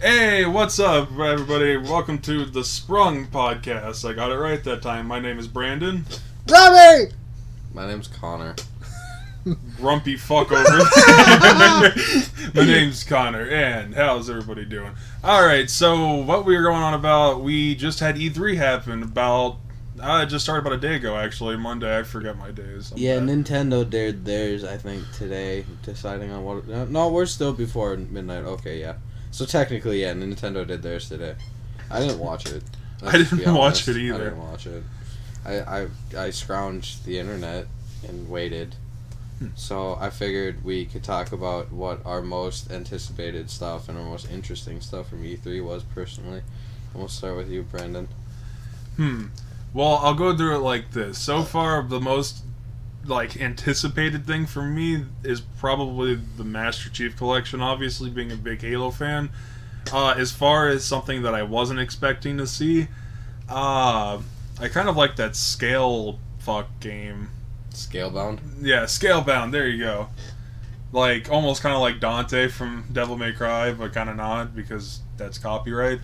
Hey, what's up, everybody? Welcome to the Sprung podcast. I got it right that time. My name is Brandon. Robbie! My name's Connor. Grumpy fuck over there. My name's Connor, and how's everybody doing? Alright, so what we were going on about, we just had E3 happen about, it just started about a day ago, actually. Monday, I forget my days. Nintendo did theirs, I think, today, deciding on what... No, we're still before midnight. Okay, yeah. So technically, yeah, Nintendo did theirs today. I didn't watch it. I didn't watch it either. I didn't watch it. I scrounged the internet and waited. So I figured we could talk about what our most anticipated stuff and our most interesting stuff from E3 was personally. And we'll start with you, Brandon. Well, I'll go through it like this. So far, the most anticipated thing for me is probably the Master Chief Collection, obviously being a big Halo fan. As far as something that I wasn't expecting to see, I kind of like that Scale fuck game. Scalebound? Yeah, Scalebound, there you go. Like, almost kind of like Dante from Devil May Cry, but kind of not, because that's copyright.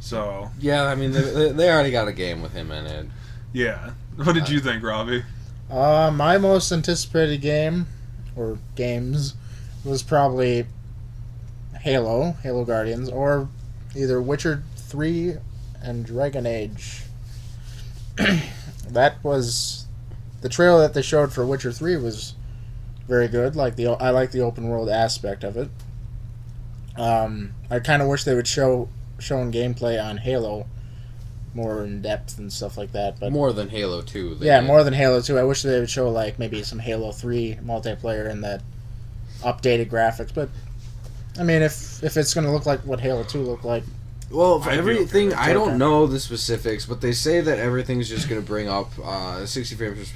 So... Yeah, I mean, they already got a game with him in it. Yeah. What did you think, Robbie? My most anticipated game, or games, was probably Halo Guardians, or either Witcher 3 and Dragon Age. That was... The trailer that they showed for Witcher 3 was very good. I like the open world aspect of it. I kind of wish they would show gameplay on Halo more in depth and stuff like that. But more than Halo 2. More than Halo 2. I wish they would show maybe some Halo 3 multiplayer and that updated graphics. But I mean, if it's going to look like what Halo 2 looked like. Well, for everything, I don't know the specifics, but they say that everything's just going to bring up 60 frames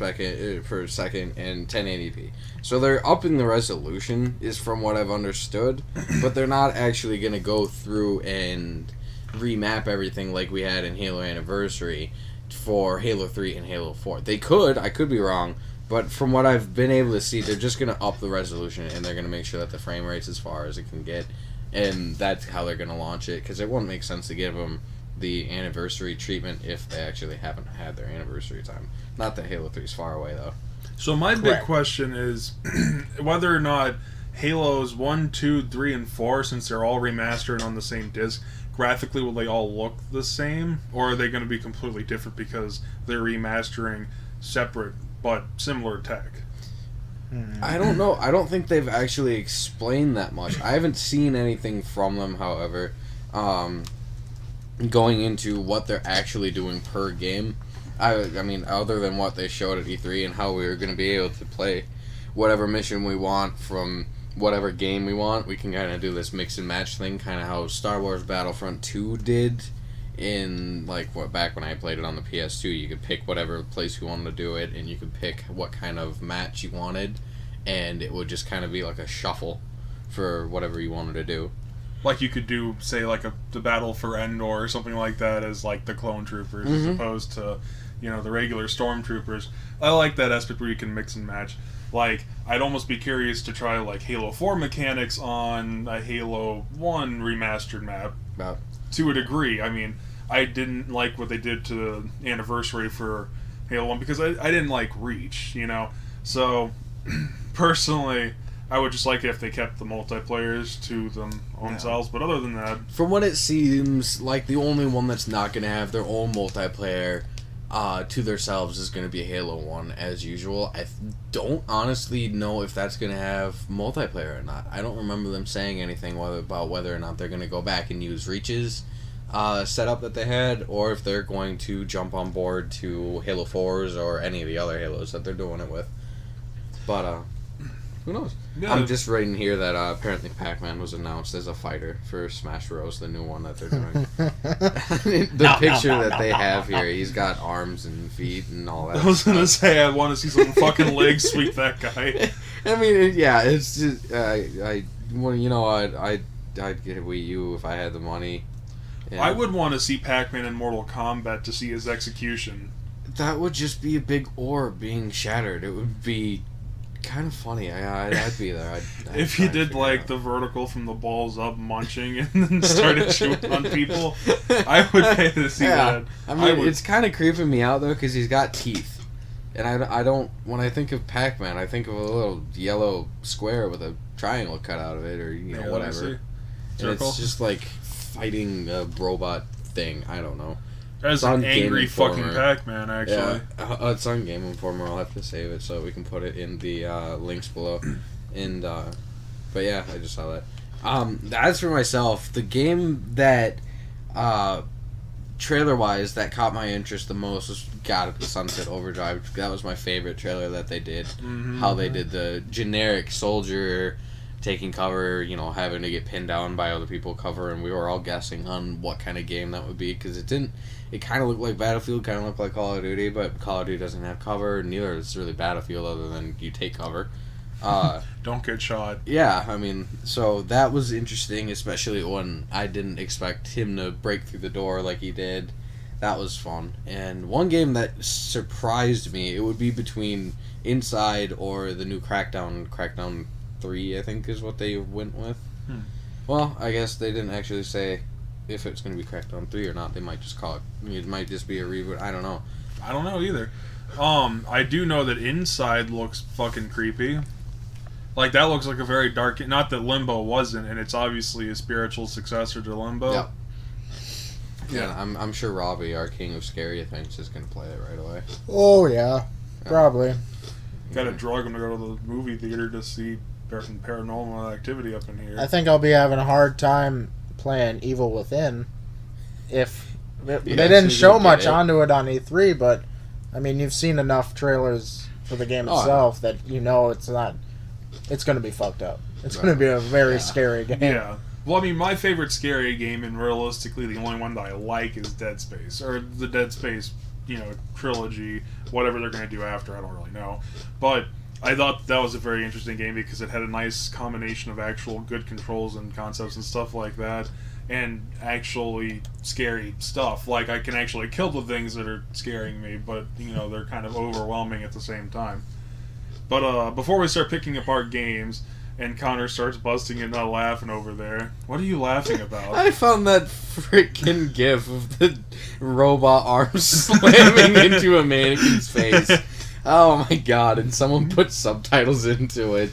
per second and 1080p. So they're upping the resolution, is from what I've understood, but they're not actually going to go through and remap everything like we had in Halo Anniversary for Halo 3 and Halo 4. They could, I could be wrong, but from what I've been able to see, they're just going to up the resolution and they're going to make sure that the frame rate's as far as it can get. And that's how they're going to launch it, because it wouldn't make sense to give them the anniversary treatment if they actually haven't had their anniversary time. Not that Halo 3 is far away, though. So my big question is whether or not Halos 1, 2, 3, and 4, since they're all remastered on the same disc, graphically will they all look the same? Or are they going to be completely different because they're remastering separate but similar tech? I don't know. I don't think they've actually explained that much. I haven't seen anything from them, however, going into what they're actually doing per game. I mean, other than what they showed at E3 and how we were going to be able to play whatever mission we want from whatever game we want, we can kind of do this mix and match thing, kind of how Star Wars Battlefront 2 did in, back when I played it on the PS2. You could pick whatever place you wanted to do it, and you could pick what kind of match you wanted, and it would just kind of be like a shuffle for whatever you wanted to do. Like you could do, say, the Battle for Endor or something like that as, the clone troopers as opposed to, the regular stormtroopers. I like that aspect where you can mix and match. I'd almost be curious to try, Halo 4 mechanics on a Halo 1 remastered map. To a degree. I mean, I didn't like what they did to the anniversary for Halo 1 because I didn't like Reach, So, personally, I would just like it if they kept the multiplayers to themselves, but other than that... From what it seems, the only one that's not going to have their own multiplayer to themselves is going to be Halo 1, as usual. I don't honestly know if that's going to have multiplayer or not. I don't remember them saying anything about whether or not they're going to go back and use Reach's setup that they had, or if they're going to jump on board to Halo 4's or any of the other Halos that they're doing it with. But, who knows? Yeah. I'm just reading here that apparently Pac-Man was announced as a fighter for Smash Bros., the new one that they're doing. The picture that they have here, he's got arms and feet and all that. I was going to say, I want to see some fucking legs sweep that guy. I mean, yeah, it's just, I'd get a Wii U if I had the money. Yeah. I would want to see Pac-Man in Mortal Kombat to see his execution. That would just be a big orb being shattered. It would be kind of funny. I'd be there. If he did like the vertical from the balls up munching and then started chewing on people, I would pay to see that. I mean, it's kind of creeping me out though because he's got teeth, and I don't. When I think of Pac-Man, I think of a little yellow square with a triangle cut out of it, or whatever. And it's just like fighting a robot thing. I don't know. That's an angry fucking Pac-Man, actually. Yeah, it's on Game Informer. I'll have to save it so we can put it in the links below. And but yeah, I just saw that. As for myself, the game that trailer-wise that caught my interest the most was gotta be Sunset Overdrive. That was my favorite trailer that they did. Mm-hmm. How they did the generic soldier taking cover, having to get pinned down by other people cover, and we were all guessing on what kind of game that would be because it kind of looked like Battlefield, kind of looked like Call of Duty, but Call of Duty doesn't have cover, neither is really Battlefield other than you take cover. Don't get shot. Yeah, I mean, so that was interesting, especially when I didn't expect him to break through the door like he did. That was fun. And one game that surprised me, it would be between Inside or the new Crackdown 3, I think is what they went with. Well, I guess they didn't actually say if it's going to be Crackdown 3 or not. They might just call it might just be a reboot. I don't know. I don't know either. I do know that Inside looks fucking creepy. Like, that looks like a very dark... Not that Limbo wasn't, and it's obviously a spiritual successor to Limbo. Yep. Yeah, I'm sure Robbie, our king of scary things, is going to play it right away. Oh, yeah. Probably. Gotta drug him to go to the movie theater to see Paranormal Activity up in here. I think I'll be having a hard time playing Evil Within. If they didn't show much onto it on E3, but I mean, you've seen enough trailers for the game itself that it's not. It's going to be fucked up. It's going to be a very scary game. Yeah. Well, I mean, my favorite scary game, and realistically the only one that I like, is Dead Space, or the Dead Space, trilogy. Whatever they're going to do after, I don't really know, but I thought that was a very interesting game because it had a nice combination of actual good controls and concepts and stuff like that, and actually scary stuff. Like, I can actually kill the things that are scaring me, but, they're kind of overwhelming at the same time. But before we start picking apart games, and Connor starts busting and not laughing over there, what are you laughing about? I found that freaking gif of the robot arm slamming into a mannequin's face. Oh my god, and someone put subtitles into it.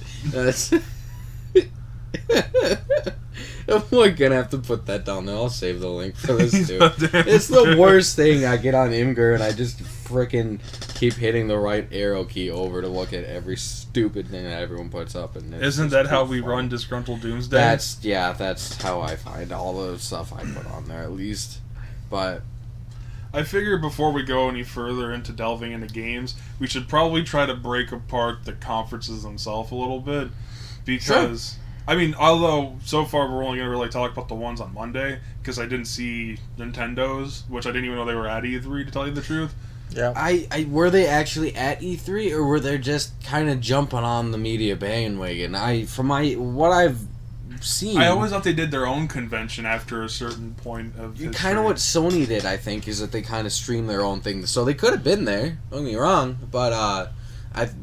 We're gonna have to put that down there. I'll save the link for this too. It's the worst thing. I get on Imgur and I just frickin' keep hitting the right arrow key over to look at every stupid thing that everyone puts up. And isn't that how we run Disgruntled Doomsday? That's how I find all the stuff I put on there, at least. But I figure before we go any further into delving into games, we should probably try to break apart the conferences themselves a little bit. Because, sure. I mean, although so far we're only going to really talk about the ones on Monday, because I didn't see Nintendo's, which I didn't even know they were at E3, to tell you the truth. Yeah. I were they actually at E3, or were they just kind of jumping on the media bandwagon? What I've seen, I always thought they did their own convention after a certain point of history. Kind of what Sony did, I think, is that they kind of streamed their own thing. So they could have been there, don't get me wrong, but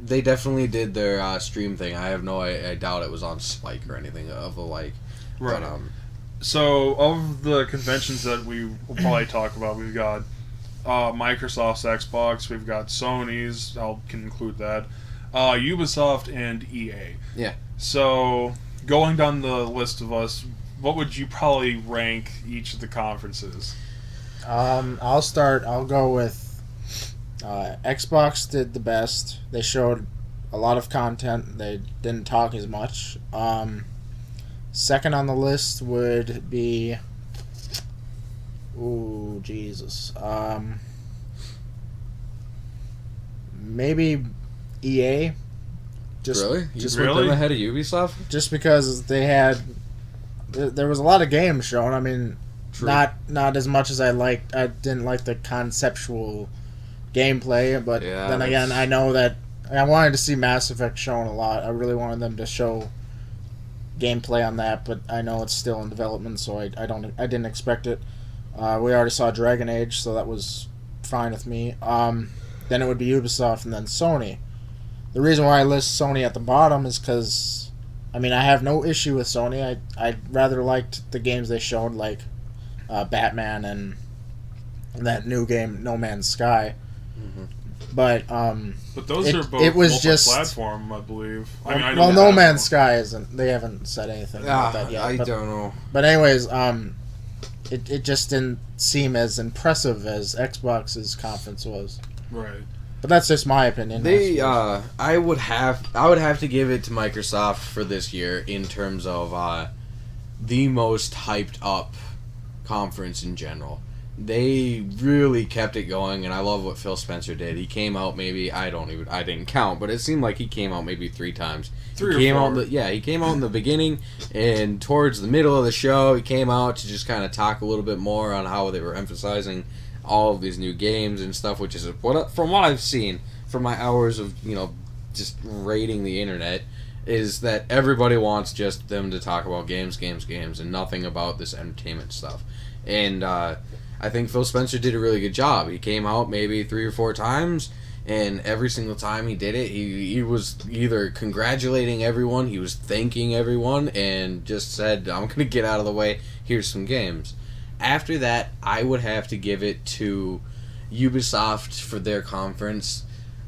they definitely did their stream thing. I doubt it was on Spike or anything of the like. Right. But, so, of the conventions that we will probably talk about, we've got Microsoft's Xbox, we've got Sony's, I can include that, Ubisoft, and EA. Yeah. So, going down the list of us, what would you probably rank each of the conferences? I'll start. I'll go with Xbox did the best. They showed a lot of content. They didn't talk as much. Second on the list would be... Ooh, Jesus. Maybe EA. Really? Just put them ahead of Ubisoft? Just because they had... There was a lot of games shown. I mean, true. Not as much as I liked. I didn't like the conceptual gameplay, but then again, I know that I wanted to see Mass Effect shown a lot. I really wanted them to show gameplay on that, but I know it's still in development, so I didn't expect it. We already saw Dragon Age, so that was fine with me. Then it would be Ubisoft and then Sony. the reason why I list Sony at the bottom is because, I mean, I have no issue with Sony. I rather liked the games they showed, like Batman and that new game No Man's Sky. Mm-hmm. But those are both it was just platform, I believe. I mean, I well, don't No know. Man's Sky isn't. They haven't said anything about that yet. I don't know. But anyways, it just didn't seem as impressive as Xbox's conference was. Right. But that's just my opinion. I would have to give it to Microsoft for this year in terms of the most hyped up conference in general. They really kept it going, and I love what Phil Spencer did. He came out I didn't count, but it seemed like he came out maybe 3 times. Three or four. He came out in the beginning, and towards the middle of the show, he came out to just kind of talk a little bit more on how they were emphasizing all of these new games and stuff, which is from what I've seen from my hours of just raiding the internet, is that everybody wants just them to talk about games, and nothing about this entertainment stuff. And I think Phil Spencer did a really good job. He came out maybe 3 or 4 times, and every single time he did it, he was either congratulating everyone, he was thanking everyone, and just said, I'm going to get out of the way, here's some games. After that, I would have to give it to Ubisoft for their conference.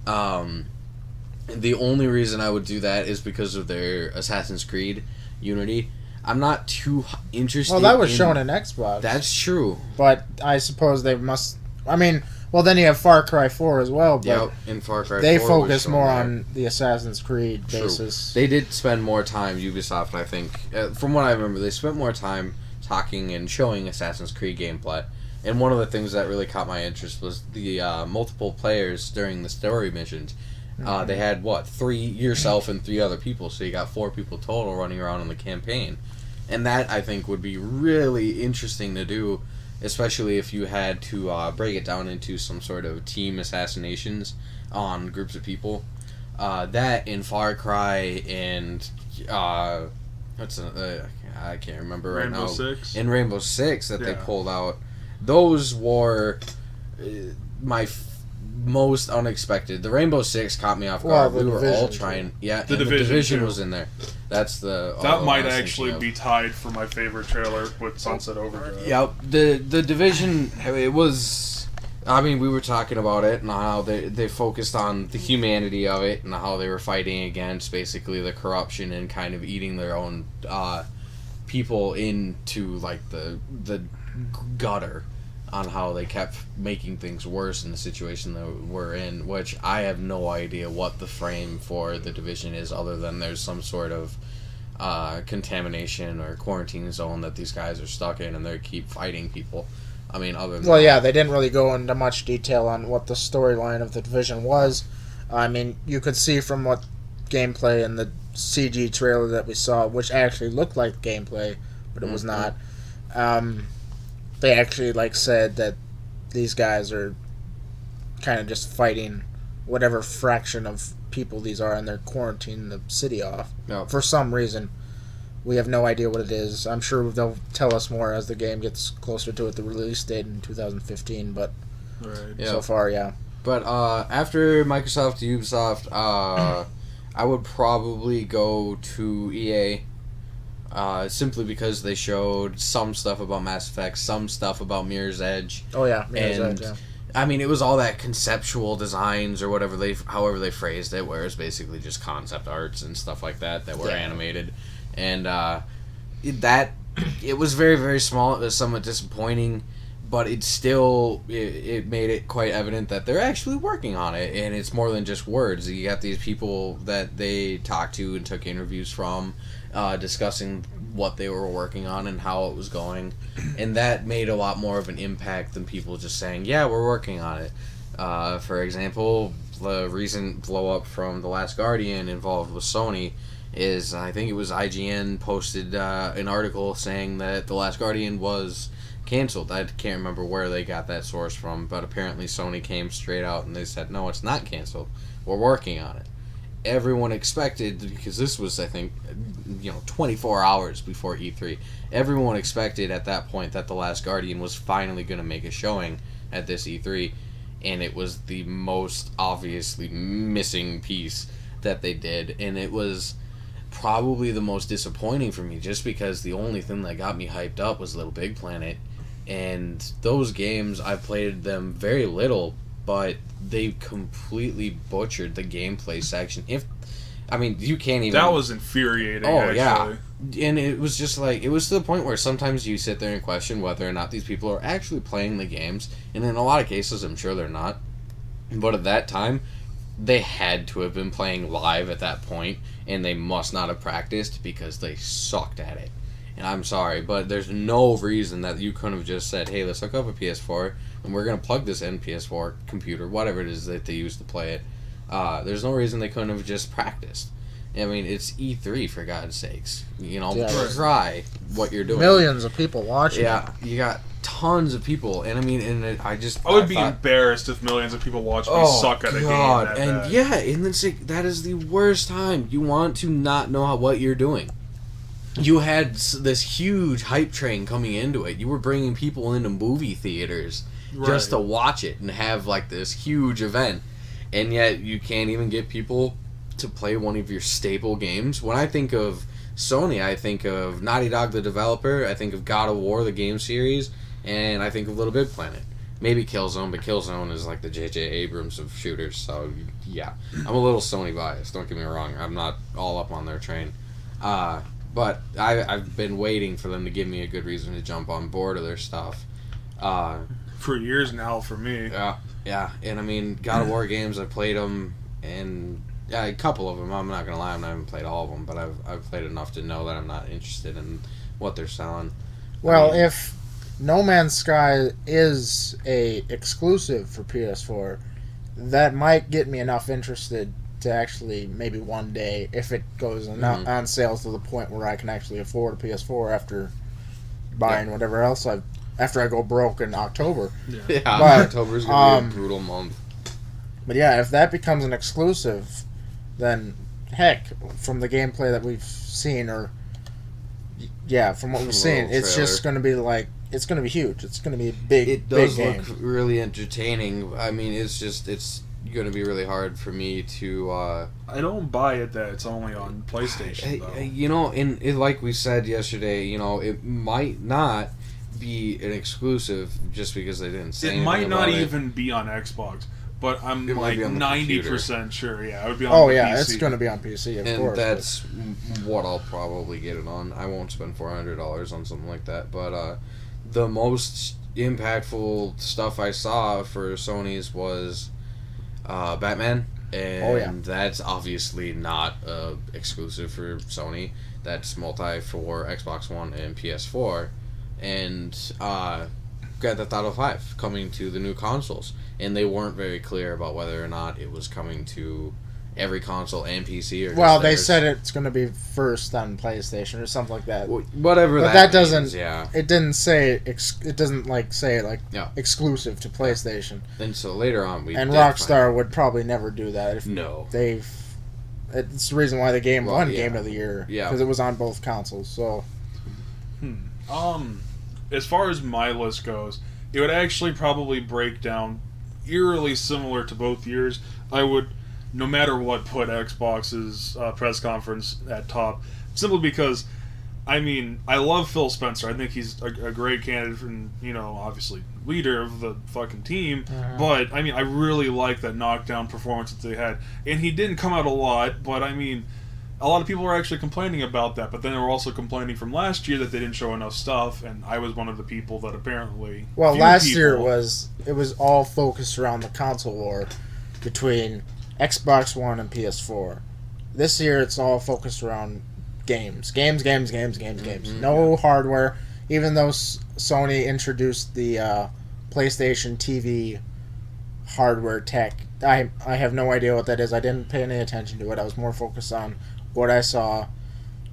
The only reason I would do that is because of their Assassin's Creed Unity. I'm not too interested. Well, that was shown in Xbox. That's true. But I suppose they must. I mean, well, then you have Far Cry 4 as well. But yep, in Far Cry 4 they focus more there. On the Assassin's Creed basis. They did spend more time, Ubisoft, I think. From what I remember, they spent more time talking and showing Assassin's Creed gameplay. And one of the things that really caught my interest was the multiple players during the story missions. They had, yourself and 3 other people, so you got 4 people total running around in the campaign. And that, I think, would be really interesting to do, especially if you had to break it down into some sort of team assassinations on groups of people. That in Far Cry and I can't remember right now. Rainbow Six? In Rainbow Six that they pulled out. Those were my most unexpected. The Rainbow Six caught me off guard. We were all trying. Yeah, the Division was in there. That's the. That might actually be tied for my favorite trailer with Sunset Overdrive. Yep, the Division. It was. I mean, we were talking about it and how they focused on the humanity of it and how they were fighting against basically the corruption and kind of eating their own people into like the gutter. On how they kept making things worse in the situation that we're in, which I have no idea what the frame for the Division is, other than there's some sort of contamination or quarantine zone that these guys are stuck in, and they keep fighting people. I mean, other than they didn't really go into much detail on what the storyline of the Division was. I mean, you could see from what gameplay and the CG trailer that we saw, which actually looked like gameplay, but it was not. They actually said that these guys are kind of just fighting whatever fraction of people these are, and they're quarantining the city off for some reason. We have no idea what it is. I'm sure they'll tell us more as the game gets closer to it, the release date in 2015. But so far, yeah. But after Microsoft to Ubisoft, I would probably go to EA. Simply because they showed some stuff about Mass Effect, some stuff about Mirror's Edge. Oh yeah, Mirror's Edge. Yeah. I mean, it was all that conceptual designs or however they phrased it, where it's basically just concept arts and stuff like that were animated, and it was very, very small. It was somewhat disappointing, but it still it made it quite evident that they're actually working on it, and it's more than just words. You got these people that they talked to and took interviews from. Discussing what they were working on and how it was going, and that made a lot more of an impact than people just saying, yeah, we're working on it. For example, the recent blow-up from The Last Guardian involved with Sony is, I think it was IGN posted an article saying that The Last Guardian was canceled. I can't remember where they got that source from, but apparently Sony came straight out and they said, no, it's not canceled. We're working on it. Everyone expected, because this was, I think, 24 hours before E3, everyone expected at that point that The Last Guardian was finally going to make a showing at this E3, and it was the most obviously missing piece that they did, and it was probably the most disappointing for me, just because the only thing that got me hyped up was Little Big Planet, and those games, I played them very little, but they completely butchered the gameplay section. You can't even... That was infuriating, actually. Yeah. And it was just like, it was to the point where sometimes you sit there and question whether or not these people are actually playing the games, and in a lot of cases, I'm sure they're not. But at that time, they had to have been playing live at that point, and they must not have practiced because they sucked at it. And I'm sorry, but there's no reason that you couldn't have just said, hey, let's hook up a PS4, and we're going to plug this in PS4 computer, whatever it is that they use to play it. There's no reason they couldn't have just practiced. I mean, it's E3, for God's sakes. Try what you're doing. Millions of people watching. Yeah, you got tons of people, and I would be embarrassed if millions of people watch me suck at a game that bad. And it's like, that is the worst time. You want to not know what you're doing. You had this huge hype train coming into it. You were bringing people into movie theaters just to watch it and have like this huge event, and yet you can't even get people to play one of your staple games. When I think of Sony, I think of Naughty Dog, the developer. I think of God of War, the game series, and I think of Little Big Planet. Maybe Killzone, but Killzone is like the J.J. Abrams of shooters. So yeah, I'm a little Sony biased. Don't get me wrong. I'm not all up on their train. But I've been waiting for them to give me a good reason to jump on board of their stuff. For years now, for me. Yeah. And God of War games, I've played them, and a couple of them. I'm not gonna lie, I haven't played all of them, but I've played enough to know that I'm not interested in what they're selling. Well, if No Man's Sky is a exclusive for PS4, that might get me enough interested to actually maybe one day, if it goes on sale to the point where I can actually afford a PS4 after buying whatever else after I go broke in October. Yeah, but, October's gonna be a brutal month. But yeah, if that becomes an exclusive, then heck, from the gameplay that we've seen, from what we've seen, it's just going to be like, it's going to be huge. It's going to be a big. It does big look game. really entertaining. It's going to be really hard for me to... I don't buy it that it's only on PlayStation, though. And like we said yesterday, it might not be an exclusive just because they didn't say anything about it. It might not even be on Xbox, but I'm like 90% sure, yeah. It would be on PC. It's going to be on PC, of course. And that's what I'll probably get it on. I won't spend $400 on something like that, but the most impactful stuff I saw for Sony's was Batman, and that's obviously not exclusive for Sony. That's multi for Xbox One and PS4, and Grand Theft Auto 5 coming to the new consoles, and they weren't very clear about whether or not it was coming to every console and PC. Or they said it's going to be first on PlayStation or something like that. Whatever, but that doesn't. Means, yeah. It didn't say. It doesn't say exclusive to PlayStation. And so later on, Rockstar would probably never do that. No. It's the reason why the game won Game of the Year. Yeah. Because it was on both consoles. So. As far as my list goes, it would actually probably break down eerily similar to both years. I would, no matter what, put Xbox's press conference at top, simply because, I love Phil Spencer. I think he's a great candidate and, obviously leader of the fucking team, but, I really like that knockdown performance that they had, and he didn't come out a lot, but, a lot of people were actually complaining about that, but then they were also complaining from last year that they didn't show enough stuff, and I was one of the people that apparently... Well, last year it was all focused around the console war between Xbox One and PS4. This year it's all focused around games. Games. No hardware, even though Sony introduced the PlayStation TV hardware tech. I have no idea what that is. I didn't pay any attention to it. I was more focused on what I saw,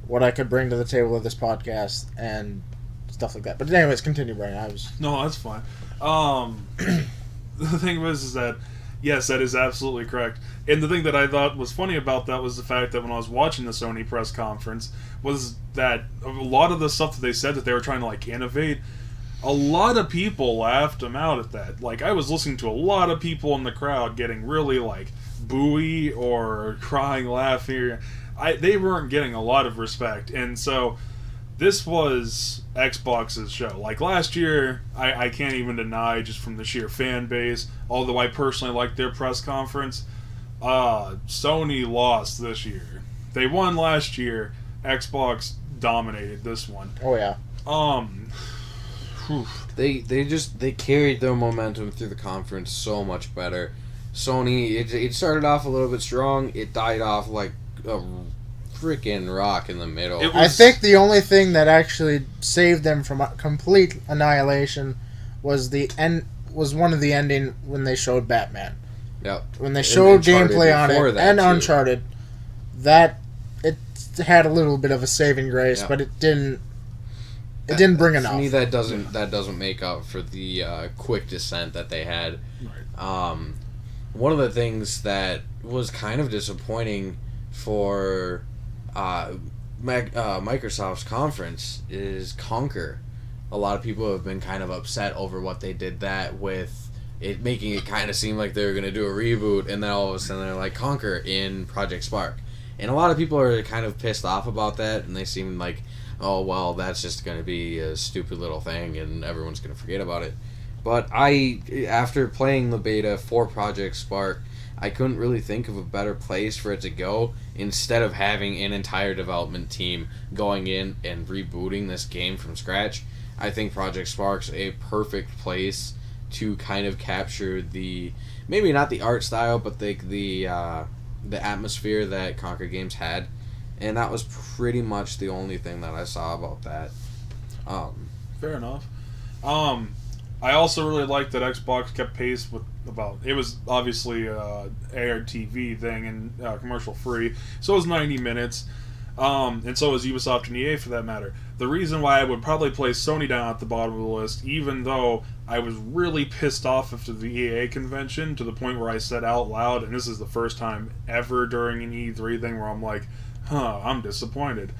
what I could bring to the table of this podcast, and stuff like that. But anyways, continue, Brian. No, that's fine. The thing is that, yes, that is absolutely correct. And the thing that I thought was funny about that was the fact that when I was watching the Sony press conference, was that a lot of the stuff that they said that they were trying to, innovate, a lot of people laughed them out at that. I was listening to a lot of people in the crowd getting really, buoy or crying, laughing. They weren't getting a lot of respect, and so this was Xbox's show. Like last year, I can't even deny, just from the sheer fan base, although I personally liked their press conference, Sony lost this year. They won last year. Xbox dominated this one. Oh yeah. They carried their momentum through the conference so much better. Sony, it started off a little bit strong. It died off like a freaking rock in the middle. I think the only thing that actually saved them from complete annihilation was one of the ending when they showed Batman. Yep. When they showed gameplay on it and too. Uncharted, that it had a little bit of a saving grace, but it didn't bring enough. To me, that doesn't make up for the quick descent that they had. Right. One of the things that was kind of disappointing for Microsoft's conference is Conquer. A lot of people have been kind of upset over what they did that with it, making it kind of seem like they were going to do a reboot, and then all of a sudden they're like Conquer in Project Spark. And a lot of people are kind of pissed off about that, and they seem like, oh, well, that's just going to be a stupid little thing, and everyone's going to forget about it. But after playing the beta for Project Spark, I couldn't really think of a better place for it to go instead of having an entire development team going in and rebooting this game from scratch. I think Project Spark's a perfect place to kind of capture maybe not the art style, but the atmosphere that Conquer Games had. And that was pretty much the only thing that I saw about that. Fair enough. I also really liked that Xbox kept pace with it was obviously ARTV thing and commercial free, so it was 90 minutes, and so was Ubisoft and EA for that matter. The reason why I would probably place Sony down at the bottom of the list, even though I was really pissed off after the EA convention to the point where I said out loud, and this is the first time ever during an E3 thing where I'm like, I'm disappointed.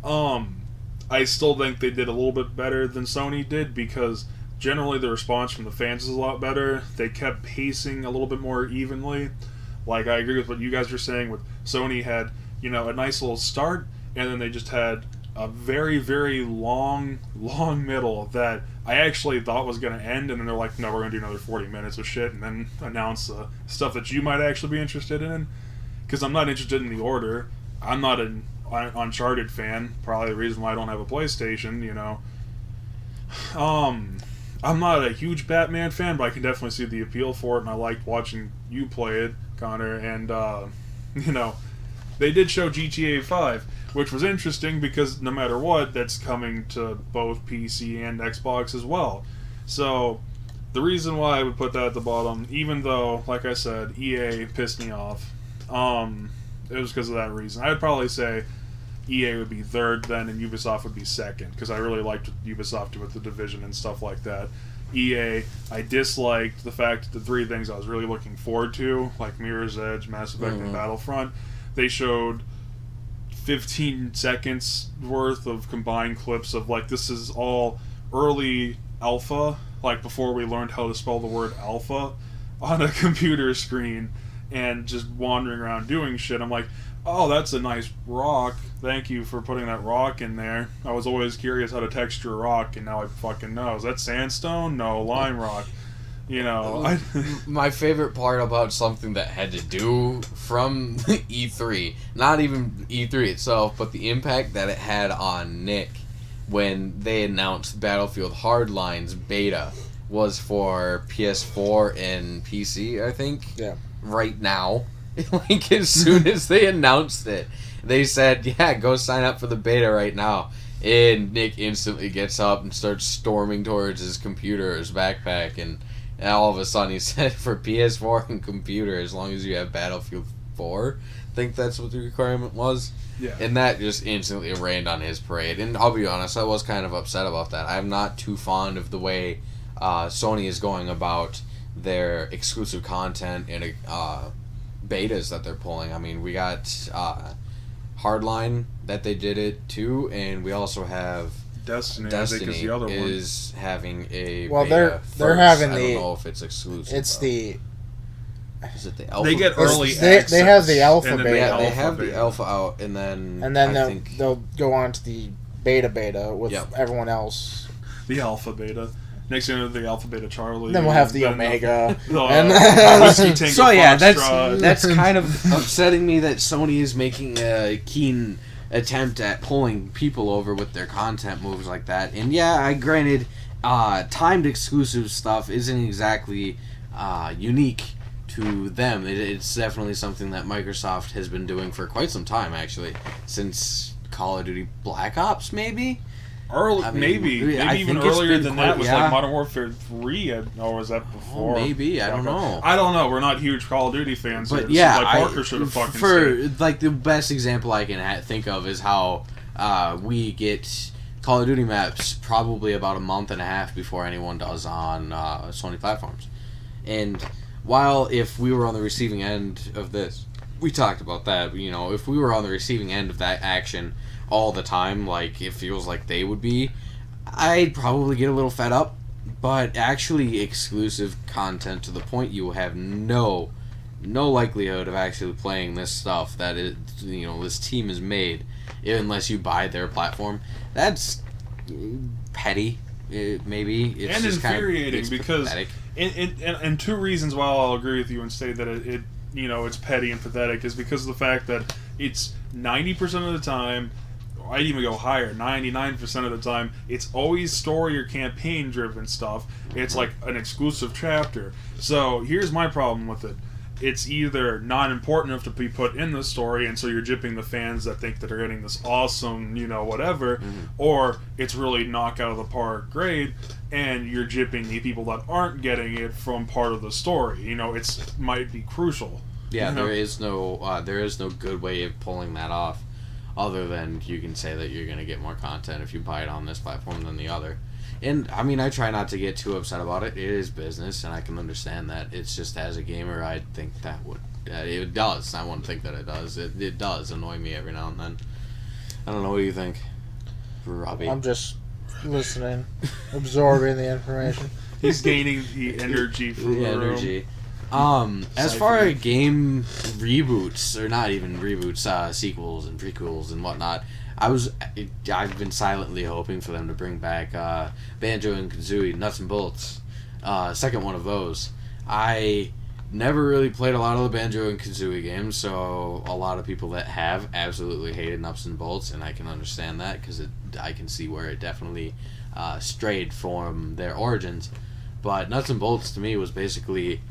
I still think they did a little bit better than Sony did, because generally the response from the fans is a lot better. They kept pacing a little bit more evenly. Like, I agree with what you guys were saying with Sony had, a nice little start, and then they just had a very, very long middle that I actually thought was going to end, and then they're like, no, we're going to do another 40 minutes of shit, and then announce stuff that you might actually be interested in. Because I'm not interested in the order. I'm not an Uncharted fan, probably the reason why I don't have a PlayStation, I'm not a huge Batman fan, but I can definitely see the appeal for it, and I liked watching you play it, Connor, and, they did show GTA 5, which was interesting because no matter what, that's coming to both PC and Xbox as well. So, the reason why I would put that at the bottom, even though, like I said, EA pissed me off, it was because of that reason. I would probably say EA would be third then, and Ubisoft would be second, because I really liked Ubisoft with the Division and stuff like that. EA, I disliked the fact that the three things I was really looking forward to, like Mirror's Edge, Mass Effect, and Battlefront, they showed 15 seconds worth of combined clips of, like, this is all early alpha, like before we learned how to spell the word alpha, on a computer screen, and just wandering around doing shit. I'm like, oh, that's a nice rock. Thank you for putting that rock in there. I was always curious how to texture a rock, and now I fucking know. Is that sandstone? No, lime rock. My favorite part about something that had to do from E3, not even E3 itself, but the impact that it had on Nick when they announced Battlefield Hardline's beta was for PS4 and PC, I think. Yeah. Right now. Like, as soon as they announced it, they said, yeah, go sign up for the beta right now. And Nick instantly gets up and starts storming towards his computer, his backpack, and all of a sudden he said, for PS4 and computer, as long as you have Battlefield 4, I think that's what the requirement was. Yeah. And that just instantly rained on his parade. And I'll be honest, I was kind of upset about that. I'm not too fond of the way Sony is going about their exclusive content and betas that they're pulling. I mean, we got Hardline that they did it too, and we also have Destiny I think is the other one. Is having a well, beta they're first. having I the. don't know if it's exclusive. It's though. Is it the alpha? They get early They access. have the alpha and then beta. Yeah, they alpha have beta. the alpha out, and then they'll go on to the beta with everyone else. The alpha beta. Next thing you know, the alpha beta Charlie. Then we'll have the then omega. Whiskey Tango So yeah, Foxtrot. that's kind of upsetting me that Sony is making a keen attempt at pulling people over with their content moves like that. And yeah, I granted, timed exclusive stuff isn't exactly unique to them. It's definitely something that Microsoft has been doing for quite some time, actually, since Call of Duty Black Ops, maybe. Maybe even earlier than that was like Modern Warfare 3, or was that before? Maybe, I don't know. I don't know. We're not huge Call of Duty fans, but here, yeah, so like Parker should have fucking stayed. Like the best example I can think of is how we get Call of Duty maps probably about a month and a half before anyone does on Sony platforms. And while if we were on the receiving end of this, we talked about that. You know, if we were on the receiving end of that action all the time, like it feels like they would be, I'd probably get a little fed up. But actually exclusive content to the point you have no likelihood of actually playing this stuff that this team has made unless you buy their platform. That's petty, maybe. It's and just infuriating because pathetic. and two reasons why I'll agree with you and say that it's petty and pathetic is because of the fact that it's 90% of the time, I'd even go higher, 99% of the time, it's always story or campaign driven stuff. It's like an exclusive chapter. So here's my problem with it. It's either not important enough to be put in the story, and so you're gypping the fans that think that they're getting this awesome, whatever, or it's really knock out of the park grade, and you're gypping the people that aren't getting it from part of the story. It might be crucial. Yeah, there is no good way of pulling that off, other than you can say that you're going to get more content if you buy it on this platform than the other. And, I mean, I try not to get too upset about it. It is business, and I can understand that. It's just, as a gamer, I think that would... it does. I wouldn't think that it does. It does annoy me every now and then. I don't know. What do you think, Robbie? I'm just listening, absorbing the information. He's gaining the energy from the energy. As far as game reboots, or not even reboots, sequels and prequels and whatnot, I've been silently hoping for them to bring back Banjo and Kazooie, Nuts and Bolts, second one of those. I never really played a lot of the Banjo and Kazooie games, so a lot of people that have absolutely hated Nuts and Bolts, and I can understand that because I can see where it definitely strayed from their origins. But Nuts and Bolts to me was basically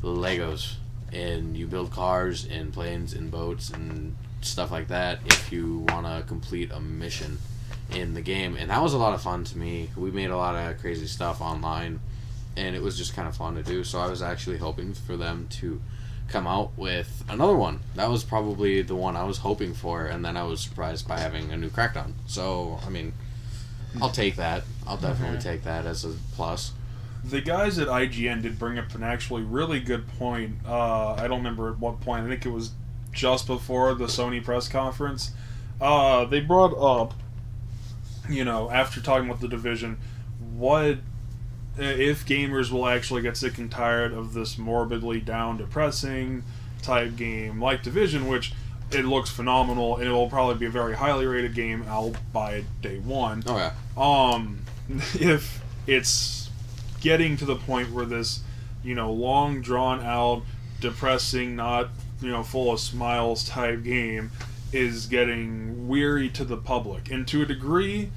Legos, and you build cars and planes and boats and stuff like that if you want to complete a mission in the game, and that was a lot of fun to me. We made a lot of crazy stuff online, and it was just kind of fun to do, so I was actually hoping for them to come out with another one. That was probably the one I was hoping for, and then I was surprised by having a new Crackdown. So, I mean, I'll take that. I'll definitely take that as a plus. The guys at IGN did bring up an actually really good point. I don't remember at what point. I think it was just before the Sony press conference. They brought up, after talking about the Division, what if gamers will actually get sick and tired of this morbidly down, depressing type game like Division, which it looks phenomenal, and it will probably be a very highly rated game. I'll buy it day one. Oh yeah. If it's getting to the point where this, long drawn out, depressing, not, full of smiles type game is getting weary to the public. And to a degree,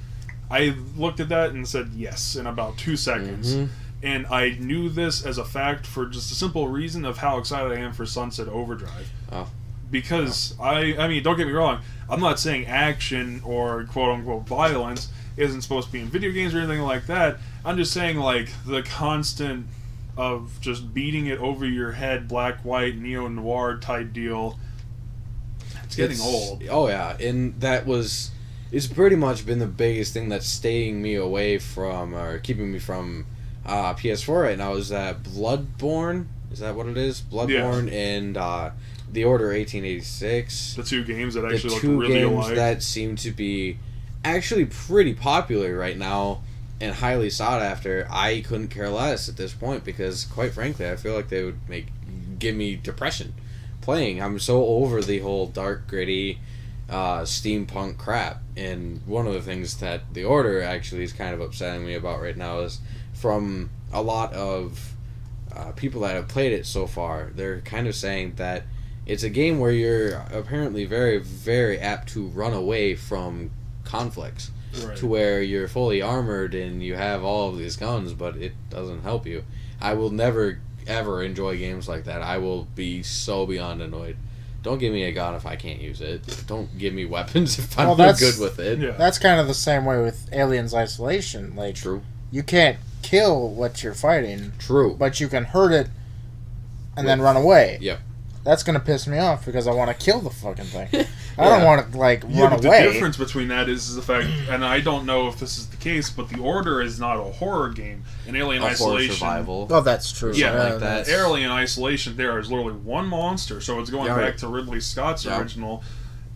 I looked at that and said yes in about 2 seconds. Mm-hmm. And I knew this as a fact for just a simple reason of how excited I am for Sunset Overdrive. Oh. Because, I mean, don't get me wrong, I'm not saying action or quote-unquote violence isn't supposed to be in video games or anything like that. I'm just saying, like, the constant of just beating it over your head, black, white, neo-noir type deal, it's getting old. Oh, yeah, and it's pretty much been the biggest thing that's staying me away from, or keeping me from PS4 right now, is that Bloodborne. Is that what it is? Bloodborne and The Order 1886. The two games that actually look The really two games alike. that seem to be actually pretty popular right now and highly sought after. I couldn't care less at this point because, quite frankly, I feel like they would give me depression playing. I'm so over the whole dark, gritty, steampunk crap. And one of the things that the Order actually is kind of upsetting me about right now is from a lot of people that have played it so far, they're kind of saying that it's a game where you're apparently very, very apt to run away from conflicts. Right. To where you're fully armored and you have all of these guns, but it doesn't help you. I will never, ever enjoy games like that. I will be so beyond annoyed. Don't give me a gun if I can't use it. Don't give me weapons if I'm not good with it. Yeah. That's kind of the same way with Aliens Isolation. Like, true. You can't kill what you're fighting. True. But you can hurt it and then run away. Yep. That's going to piss me off because I want to kill the fucking thing. I don't want to, run away. The difference between that is the fact, and I don't know if this is the case, but The Order is not a horror game. In Alien Isolation... horror survival. Oh, that's true. Yeah, like that. Alien Isolation, there is literally one monster, so it's going back to Ridley Scott's original,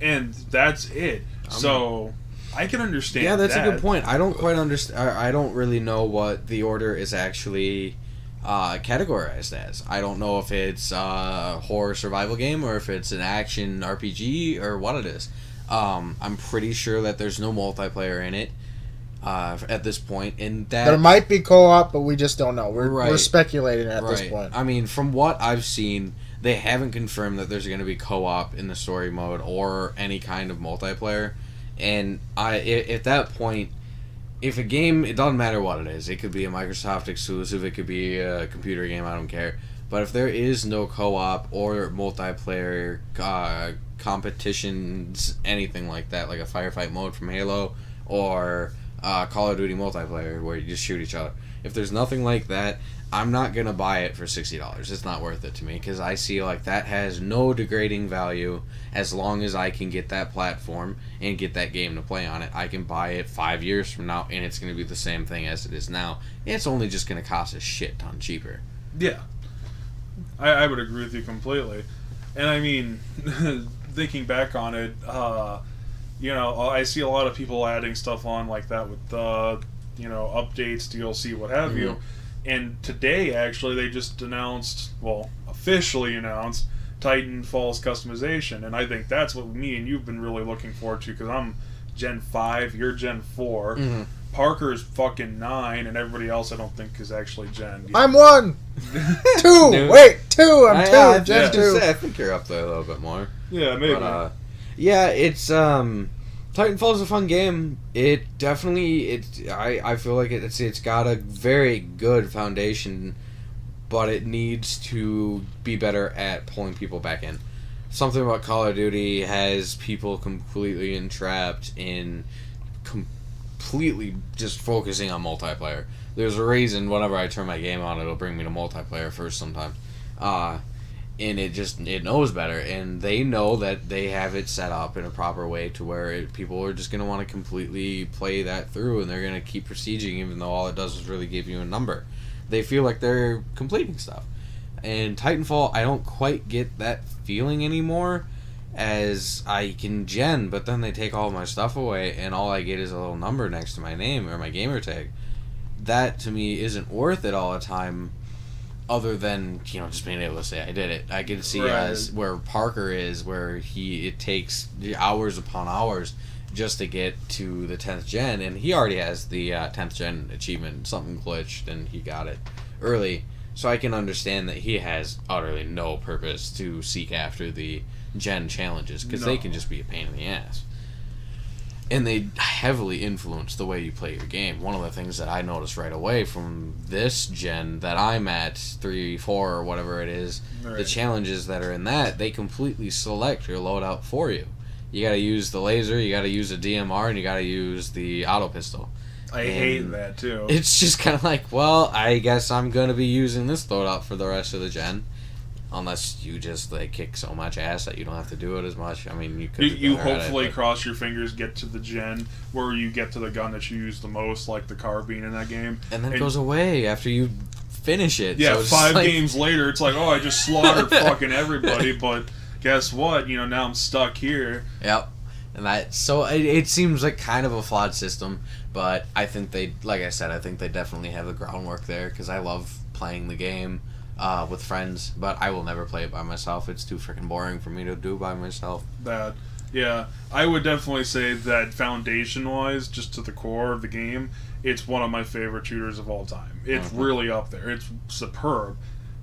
and that's it. So... I can understand. Yeah, that's a good point. I don't quite understand. I don't really know what The Order is actually categorized as. I don't know if it's a horror survival game or if it's an action RPG or what it is. I'm pretty sure that there's no multiplayer in it at this point, and that there might be co-op, but we just don't know. We're speculating at this point. I mean, from what I've seen, they haven't confirmed that there's going to be co-op in the story mode or any kind of multiplayer. And at that point, if a game, it doesn't matter what it is. It could be a Microsoft exclusive, it could be a computer game, I don't care. But if there is no co-op or multiplayer competitions, anything like that, like a firefight mode from Halo or Call of Duty multiplayer where you just shoot each other. If there's nothing like that, I'm not going to buy it for $60. It's not worth it to me because I see like that has no degrading value as long as I can get that platform and get that game to play on it. I can buy it 5 years from now and it's going to be the same thing as it is now. It's only just going to cost a shit ton cheaper. Yeah. I would agree with you completely. And I mean, thinking back on it, I see a lot of people adding stuff on like that with updates, DLC, what have you. And today, actually, they just officially announced Titanfall's customization. And I think that's what me and you've been really looking forward to, because I'm Gen 5, you're Gen 4. Mm-hmm. Parker's fucking 9, and everybody else I don't think is actually Gen. I'm 1! 2! No. Wait, 2! I'm 2, I'm Gen 2. I think you're up there a little bit more. Yeah, maybe. But, it's... Titanfall's a fun game. It definitely, I feel like it's got a very good foundation, but it needs to be better at pulling people back in. Something about Call of Duty has people completely entrapped in completely just focusing on multiplayer. There's a reason whenever I turn my game on, it'll bring me to multiplayer first sometimes. And it knows better, and they know that they have it set up in a proper way to where people are just going to want to completely play that through, and they're going to keep prestiging even though all it does is really give you a number. They feel like they're completing stuff. And Titanfall, I don't quite get that feeling anymore, as I can gen, but then they take all my stuff away, and all I get is a little number next to my name or my gamer tag. That, to me, isn't worth it all the time. Other than, just being able to say I did it. I can see as where Parker is, where it takes hours upon hours just to get to the 10th gen, and he already has the 10th gen achievement. Something glitched, and he got it early. So I can understand that he has utterly no purpose to seek after the gen challenges, because they can just be a pain in the ass. And they heavily influence the way you play your game. One of the things that I noticed right away from this gen that I'm at, 3, 4, or whatever it is, the challenges that are in that, they completely select your loadout for you. You gotta use the laser, you gotta use a DMR, and you gotta use the auto pistol. I hate that, too. It's just kind of like, well, I guess I'm gonna be using this loadout for the rest of the gen. Unless you just kick so much ass that you don't have to do it as much. I mean, you could. You hopefully cross your fingers, get to the gen where you get to the gun that you use the most, like the carbine in that game, and then it goes away after you finish it. Yeah, so 5 games later, it's like, oh, I just slaughtered fucking everybody, but guess what? Now I'm stuck here. Yep, and it seems like kind of a flawed system, but I think I think they definitely have the groundwork there, because I love playing the game. with friends, but I will never play it by myself. It's too freaking boring for me to do by myself. Yeah, I would definitely say that foundation-wise, just to the core of the game, it's one of my favorite shooters of all time. It's really up there. It's superb.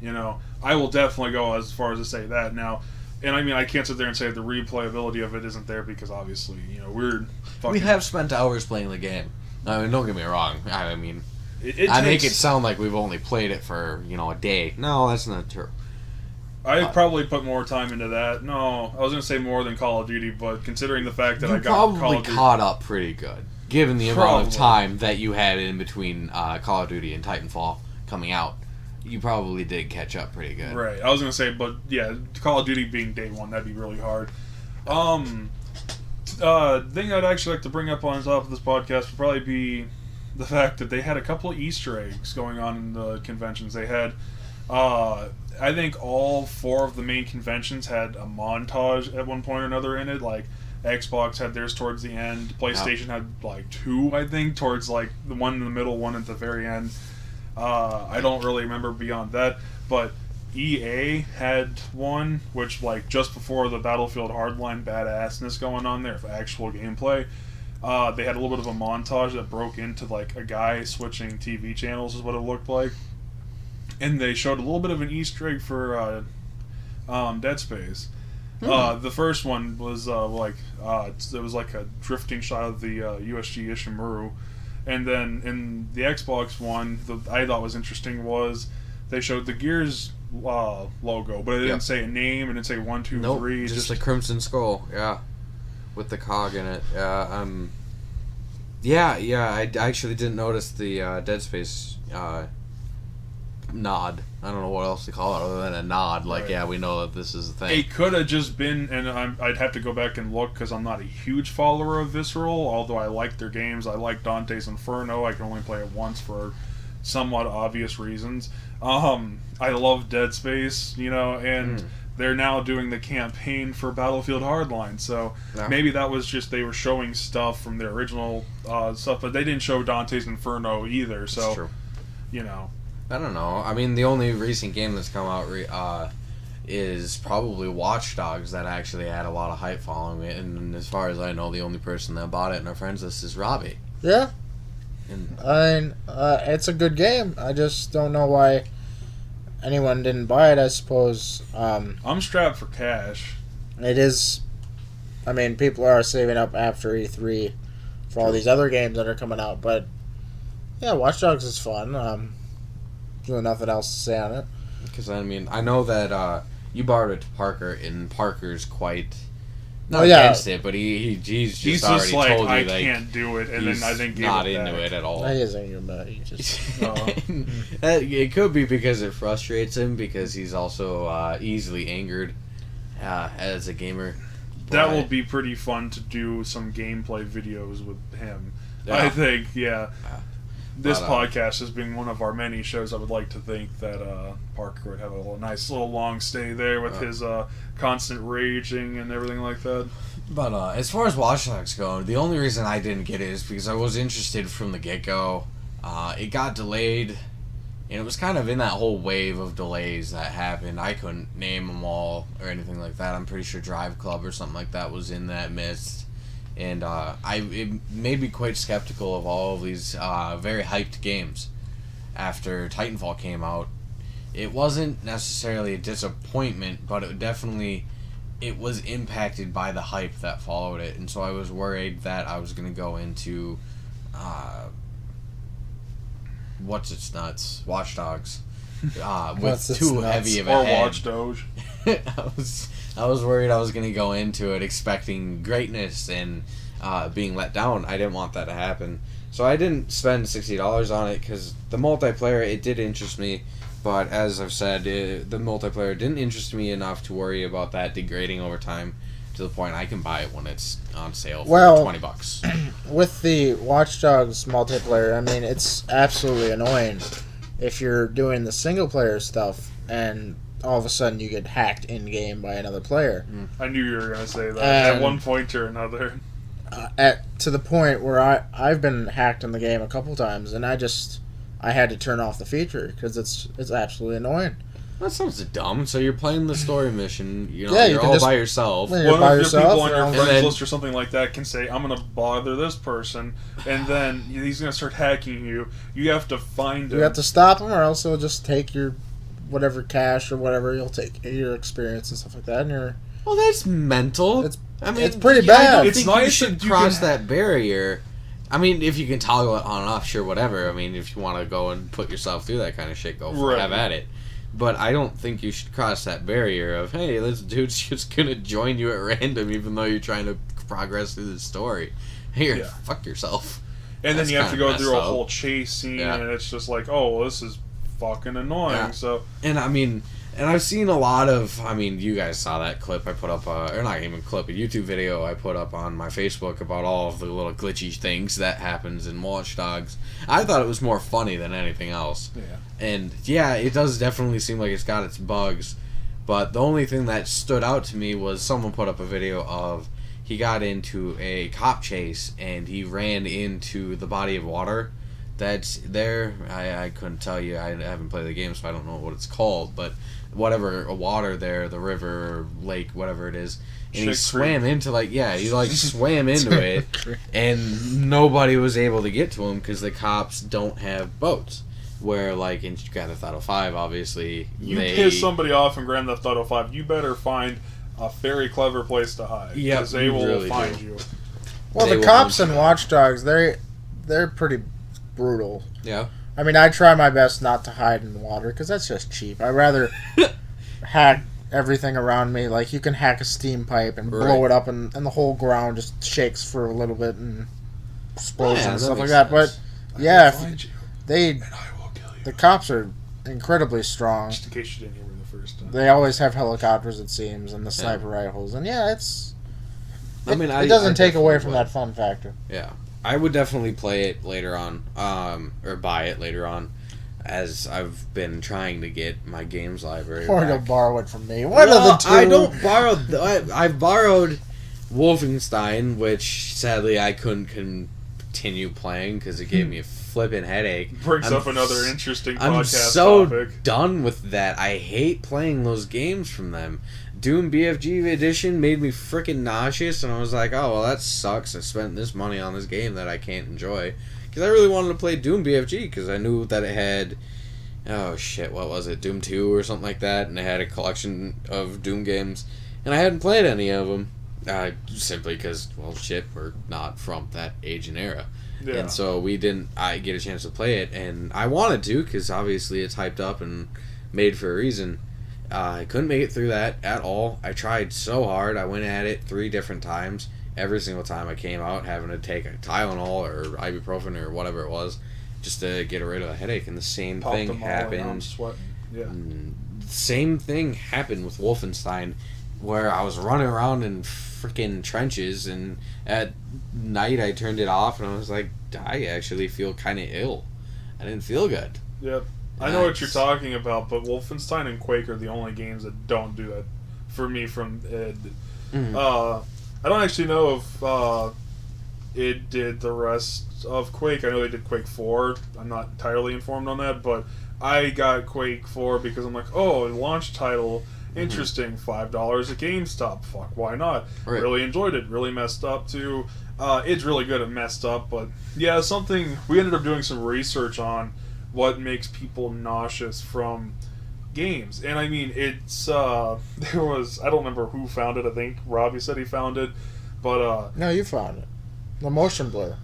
I will definitely go as far as to say that now. And I mean, I can't sit there and say the replayability of it isn't there because obviously, we have spent hours playing the game. I mean, don't get me wrong. I mean, I make it sound like we've only played it for a day. No, that's not true. I've probably put more time into that. No, I was going to say more than Call of Duty, but considering the fact that I got Call of Duty... probably caught up pretty good, given the amount of time that you had in between Call of Duty and Titanfall coming out. You probably did catch up pretty good. Right. I was going to say, but yeah, Call of Duty being day one, that'd be really hard. Thing I'd actually like to bring up on top of this podcast would probably be the fact that they had a couple of Easter eggs going on in the conventions. They had, I think all 4 of the main conventions had a montage at one point or another in it. Like, Xbox had theirs towards the end. PlayStation had, 2, I think, towards, the one in the middle, one at the very end. I don't really remember beyond that, but EA had one, which, just before the Battlefield Hardline badassness going on there for actual gameplay, they had a little bit of a montage that broke into, a guy switching TV channels is what it looked like. And they showed a little bit of an Easter egg for Dead Space. The first one was, it was like a drifting shot of the USG Ishimura. And then in the Xbox one, I thought was interesting was they showed the Gears logo, but it didn't say a name, it didn't say 1, 2, 3. Just a Crimson Skull, with the cog in it. I actually didn't notice the Dead Space nod. I don't know what else to call it other than a nod. We know that this is a thing. It could have just been, and I'd have to go back and look because I'm not a huge follower of Visceral, although I like their games. I like Dante's Inferno. I can only play it once for somewhat obvious reasons. I love Dead Space, and they're now doing the campaign for Battlefield Hardline, so maybe that was just they were showing stuff from their original stuff, but they didn't show Dante's Inferno either, so, that's true. I don't know. I mean, the only recent game that's come out is probably Watch Dogs that actually had a lot of hype following it, and as far as I know, the only person that bought it in our friends list is Robbie. Yeah. It's a good game. I just don't know why anyone didn't buy it, I suppose. I'm strapped for cash. It is... I mean, people are saving up after E3 for all these other games that are coming out, but yeah, Watch Dogs is fun. Really nothing else to say on it. Because, I mean, I know that you borrowed it to Parker, and Parker's quite... Not against it, but he's just already told you, I can't do it, and then I think not into it at all. He isn't your butt. He just... It could be because it frustrates him, because he's also easily angered as a gamer. That will be pretty fun to do some gameplay videos with him. I think, This podcast has been one of our many shows. I would like to think that Parker would have a nice little long stay there with his constant raging and everything like that. But as far as Watch Dogs go, the only reason I didn't get it is because I was interested from the get-go. It got delayed, and it was kind of in that whole wave of delays that happened. I couldn't name them all or anything like that. I'm pretty sure Drive Club or something like that was in that midst. And it made me quite skeptical of all of these very hyped games after Titanfall came out. It wasn't necessarily a disappointment, but it was impacted by the hype that followed it. And so I was worried that I was going to go into Watch Dogs with too heavy of a head. Or Watch Doge. I was worried I was going to go into it expecting greatness and being let down. I didn't want that to happen. So I didn't spend $60 on it because the multiplayer, it did interest me. But as I've said, the multiplayer didn't interest me enough to worry about that degrading over time to the point I can buy it when it's on sale for $20. With the Watch Dogs multiplayer, I mean, it's absolutely annoying if you're doing the single-player stuff and all of a sudden you get hacked in-game by another player. I knew you were going to say that at one point or another. To the point where I've been hacked in the game a couple times, and I had to turn off the feature because it's absolutely annoying. That sounds dumb. So you're playing the story mission, you're you all by yourself. When One by of your yourself, people on your and friends then- list or something like that can say, I'm going to bother this person, and then he's going to start hacking you. You have to find him. you have to stop him, or else he'll just take your whatever cash or whatever. He'll take your experience and stuff like that, and you're... Well, that's mental. It's pretty bad. I don't It's think nice you should that you cross can- that barrier. I mean, if you can toggle it on and off, sure, whatever. I mean, if you want to go and put yourself through that kind of shit, go for it, have at it. But I don't think you should cross that barrier of, hey, this dude's just going to join you at random even though you're trying to progress through the story. Here, fuck yourself. And That's then you have to kinda go through a messed up. whole chase scene, and it's just like, oh, well, this is fucking annoying. Yeah. So, And I mean, and I've seen a lot of, I mean, you guys saw that clip I put up, or not even clip, a YouTube video I put up on my Facebook about all of the little glitchy things that happens in Watch Dogs. I thought it was more funny than anything else. yeah. And yeah, it does definitely seem like it's got its bugs. But the only thing that stood out to me was someone put up a video of he got into a cop chase and he ran into the body of water that's there. I couldn't tell you. I haven't played the game, so I don't know what it's called. But whatever water there, the river or lake, whatever it is. And he swam into he swam into it, and nobody was able to get to him because the cops don't have boats. Where, like, in Grand Theft Auto 5, obviously, You piss somebody off in Grand Theft Auto 5, you better find a very clever place to hide. Yep, because they you will really find do. you. Well, They the will cops hunt in you. Watch Dogs, they're pretty brutal. Yeah. I mean, I try my best not to hide in the water, because that's just cheap. I'd rather hack everything around me. Like, you can hack a steam pipe and blow Right. it up, and the whole ground just shakes for a little bit and explodes Yeah, and that stuff like makes that. sense. But, yeah, I if will find you, they... and I will kill you. The cops are incredibly strong. Just in case you didn't hear me the first time. They always have helicopters, it seems, and the sniper rifles. And yeah, it's... I mean, it doesn't take away from definitely that fun factor. Yeah. I would definitely play it later on, or buy it later on, as I've been trying to get my games library Or back. you'll borrow it from me. One of Well, the two. I don't borrow... I've borrowed Wolfenstein, which sadly I couldn't continue playing because it gave me a flippin' headache. Brings I'm up another interesting I'm podcast so topic. done with that. I hate playing those games from them. Doom BFG edition made me freaking nauseous, and I was like, oh, well, that sucks. I spent this money on this game that I can't enjoy. Because I really wanted to play Doom BFG, because I knew that it had, oh shit, what was it, Doom 2 or something like that, and it had a collection of Doom games, and I hadn't played any of them. Simply because, well, shit, we're not from that age and era. Yeah. And so we didn't get a chance to play it, and I wanted to, because obviously it's hyped up and made for a reason. I couldn't make it through that at all. I tried so hard. I went at it 3 different times. Every single time I came out having to take a Tylenol or ibuprofen or whatever it was just to get rid of the headache. And the same Popped thing them all and I'm happened. sweating. Yeah. Same thing happened with Wolfenstein, where I was running around in freaking trenches, and at night I turned it off and I was like, I actually feel kind of ill. I didn't feel good. Yep. I know what you're talking about, but Wolfenstein and Quake are the only games that don't do that for me from id. I don't actually know if id did the rest of Quake. I know they did Quake 4. I'm not entirely informed on that, but I got Quake 4 because I'm like, oh, a launch title, interesting, $5 at GameStop. Fuck, why not? Right. Really enjoyed it. Really messed up too. It's really good at messed up, but yeah, something we ended up doing some research on what makes people nauseous from games. And I mean, it's there was, I don't remember who found it. I think Robbie said he found it, but No, you found it. The motion blur.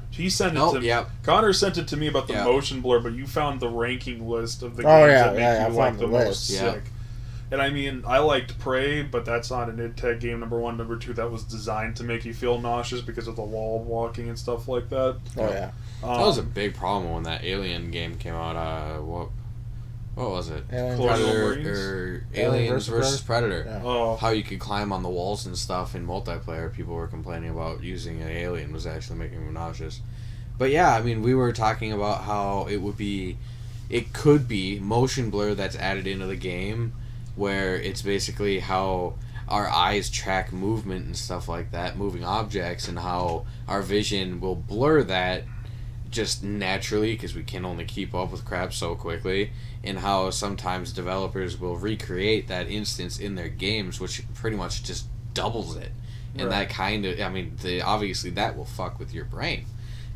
he sent it Oh, to me. yeah. Connor sent it to me about the Yeah. motion blur, but you found the ranking list of the Oh, games yeah, that make yeah, I you like found the the most list. Yeah. sick. And I mean, I liked Prey, but that's not an id Tech game, number 1. Number 2, that was designed to make you feel nauseous because of the wall walking and stuff like that. Oh, yeah. That was a big problem when that Alien game came out. What was it? Alien Colonial Predator Marines? or Alien Aliens versus Predator. Yeah. Oh, How you could climb on the walls and stuff in multiplayer. People were complaining about using an alien was actually making them nauseous. But yeah, I mean, we were talking about how it could be motion blur that's added into the game, where it's basically how our eyes track movement and stuff like that, moving objects, and how our vision will blur that just naturally, because we can only keep up with crap so quickly, and how sometimes developers will recreate that instance in their games, which pretty much just doubles it. And that kind of, I mean, obviously that will fuck with your brain.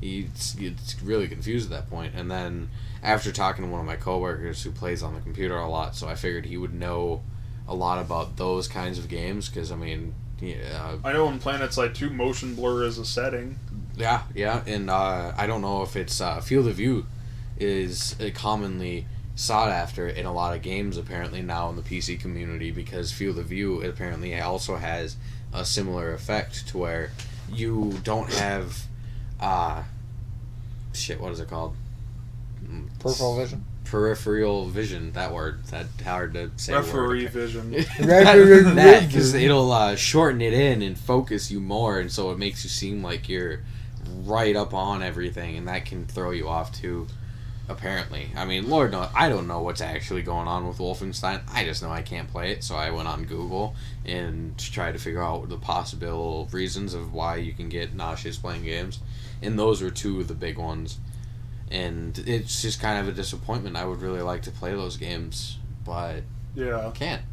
It's really confused at that point. And then after talking to one of my coworkers who plays on the computer a lot, so I figured he would know a lot about those kinds of games, because, I mean... Yeah, I know in PlanetSide 2, motion blur is a setting. Yeah, and I don't know if it's field of view is commonly sought after in a lot of games apparently now in the PC community, because field of view apparently also has a similar effect to where you don't have what is it called? Peripheral vision, that word. That's hard to say. Referee vision. That, because it'll shorten it in and focus you more, and so it makes you seem like you're right up on everything, and that can throw you off too, apparently. I mean, Lord knows, I don't know what's actually going on with Wolfenstein. I just know I can't play it, so I went on Google and tried to figure out the possible reasons of why you can get nauseous playing games, and those were two of the big ones. And it's just kind of a disappointment. I would really like to play those games, but I can't.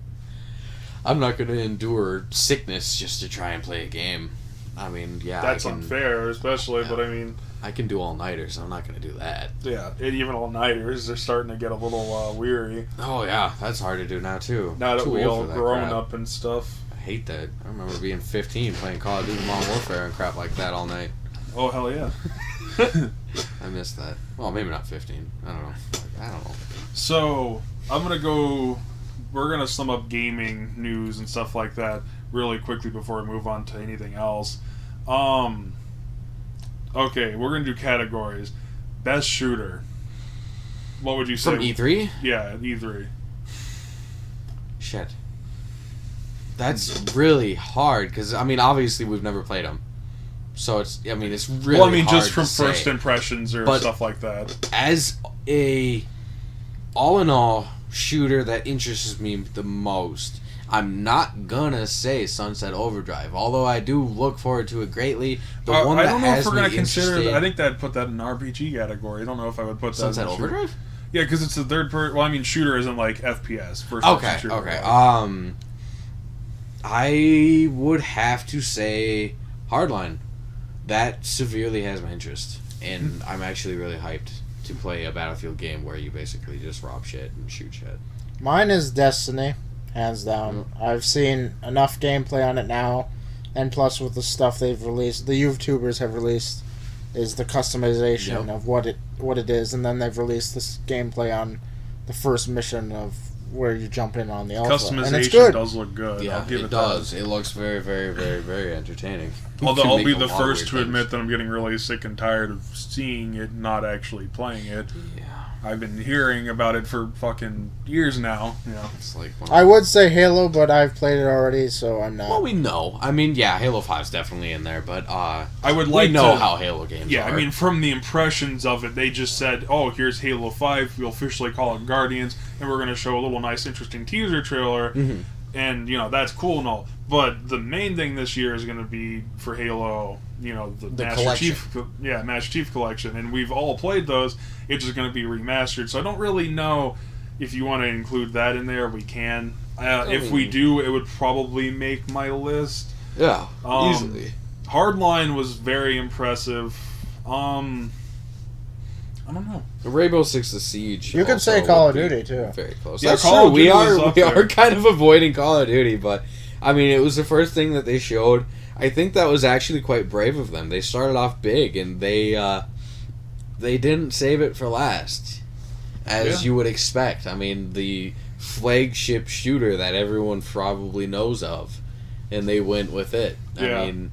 I'm not going to endure sickness just to try and play a game. I mean, that's unfair, especially, but I mean... I can do all-nighters, so I'm not going to do that. Yeah, and even all-nighters, they're starting to get a little weary. Oh, yeah, that's hard to do now, too. Now that we all grown up and stuff. I hate that. I remember being 15 playing Call of Duty Modern Warfare and crap like that all night. Oh, hell yeah. I missed that. Well, maybe not 15. I don't know. So, we're going to sum up gaming news and stuff like that really quickly before we move on to anything else. Okay, we're going to do categories. Best shooter. What would you say? From E3? Yeah, E3. Shit. That's really hard, because, I mean, obviously we've never played them. So it's really hard just from to say. First impressions or stuff like that. As a all-in-all shooter that interests me the most, I'm not gonna say Sunset Overdrive, although I do look forward to it greatly. The one that I don't know if we're gonna consider. I think that'd put that in an RPG category. I don't know if I would put that Sunset in Overdrive. Yeah, because it's a third person. Well, I mean, shooter isn't like FPS. Okay. I would have to say Hardline. That severely has my interest, and I'm actually really hyped to play a Battlefield game where you basically just rob shit and shoot shit. Mine is Destiny, hands down. I've seen enough gameplay on it now, and plus with the stuff they've released, the YouTubers have released, is the customization of what it is, and then they've released this gameplay on the first mission of where you jump in on the alpha. Customization and it's good. does look good. Yeah, I'll give it does. That. It looks very, very, very, very entertaining. Although I'll be the first to admit that I'm getting really sick and tired of seeing it, not actually playing it. Yeah. I've been hearing about it for fucking years now. It's like I would say Halo, but I've played it already, so I'm not. Well, we know. I mean, yeah, Halo 5's definitely in there, but I would like we know how Halo games are. Yeah, I mean, from the impressions of it, they just said, "Oh, here's Halo 5. We'll officially call it Guardians, and we're going to show a little nice, interesting teaser trailer." Mm-hmm. And that's cool and all. But the main thing this year is going to be for Halo, the Master Chief Collection, and we've all played those. It's just going to be remastered, so I don't really know if you want to include that in there. We can. If we do, it would probably make my list. Yeah, easily. Hardline was very impressive. I don't know. Rainbow Six: The Siege. You could say Call of Duty too. Very close. Yeah, That's Call true. of Duty We are kind of avoiding Call of Duty, but I mean, it was the first thing that they showed. I think that was actually quite brave of them. They started off big, and they didn't save it for last, as you would expect. I mean, the flagship shooter that everyone probably knows of, and they went with it. Yeah. I mean,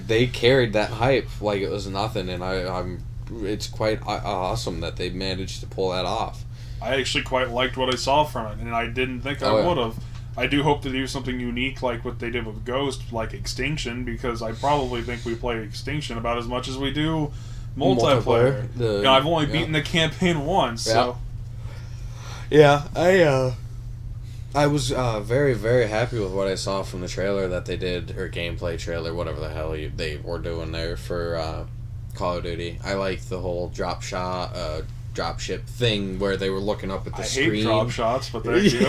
they carried that hype like it was nothing, and it's quite awesome that they managed to pull that off. I actually quite liked what I saw from it, and I didn't think I would have. I do hope to do something unique like what they did with Ghost, like Extinction, because I probably think we play Extinction about as much as we do multiplayer. I've only beaten the campaign once, so... Yeah, I was very, very happy with what I saw from the trailer that they did, or gameplay trailer, whatever the hell they were doing there for Call of Duty. I like the whole drop ship thing where they were looking up at the screen. I hate drop shots, but thank you.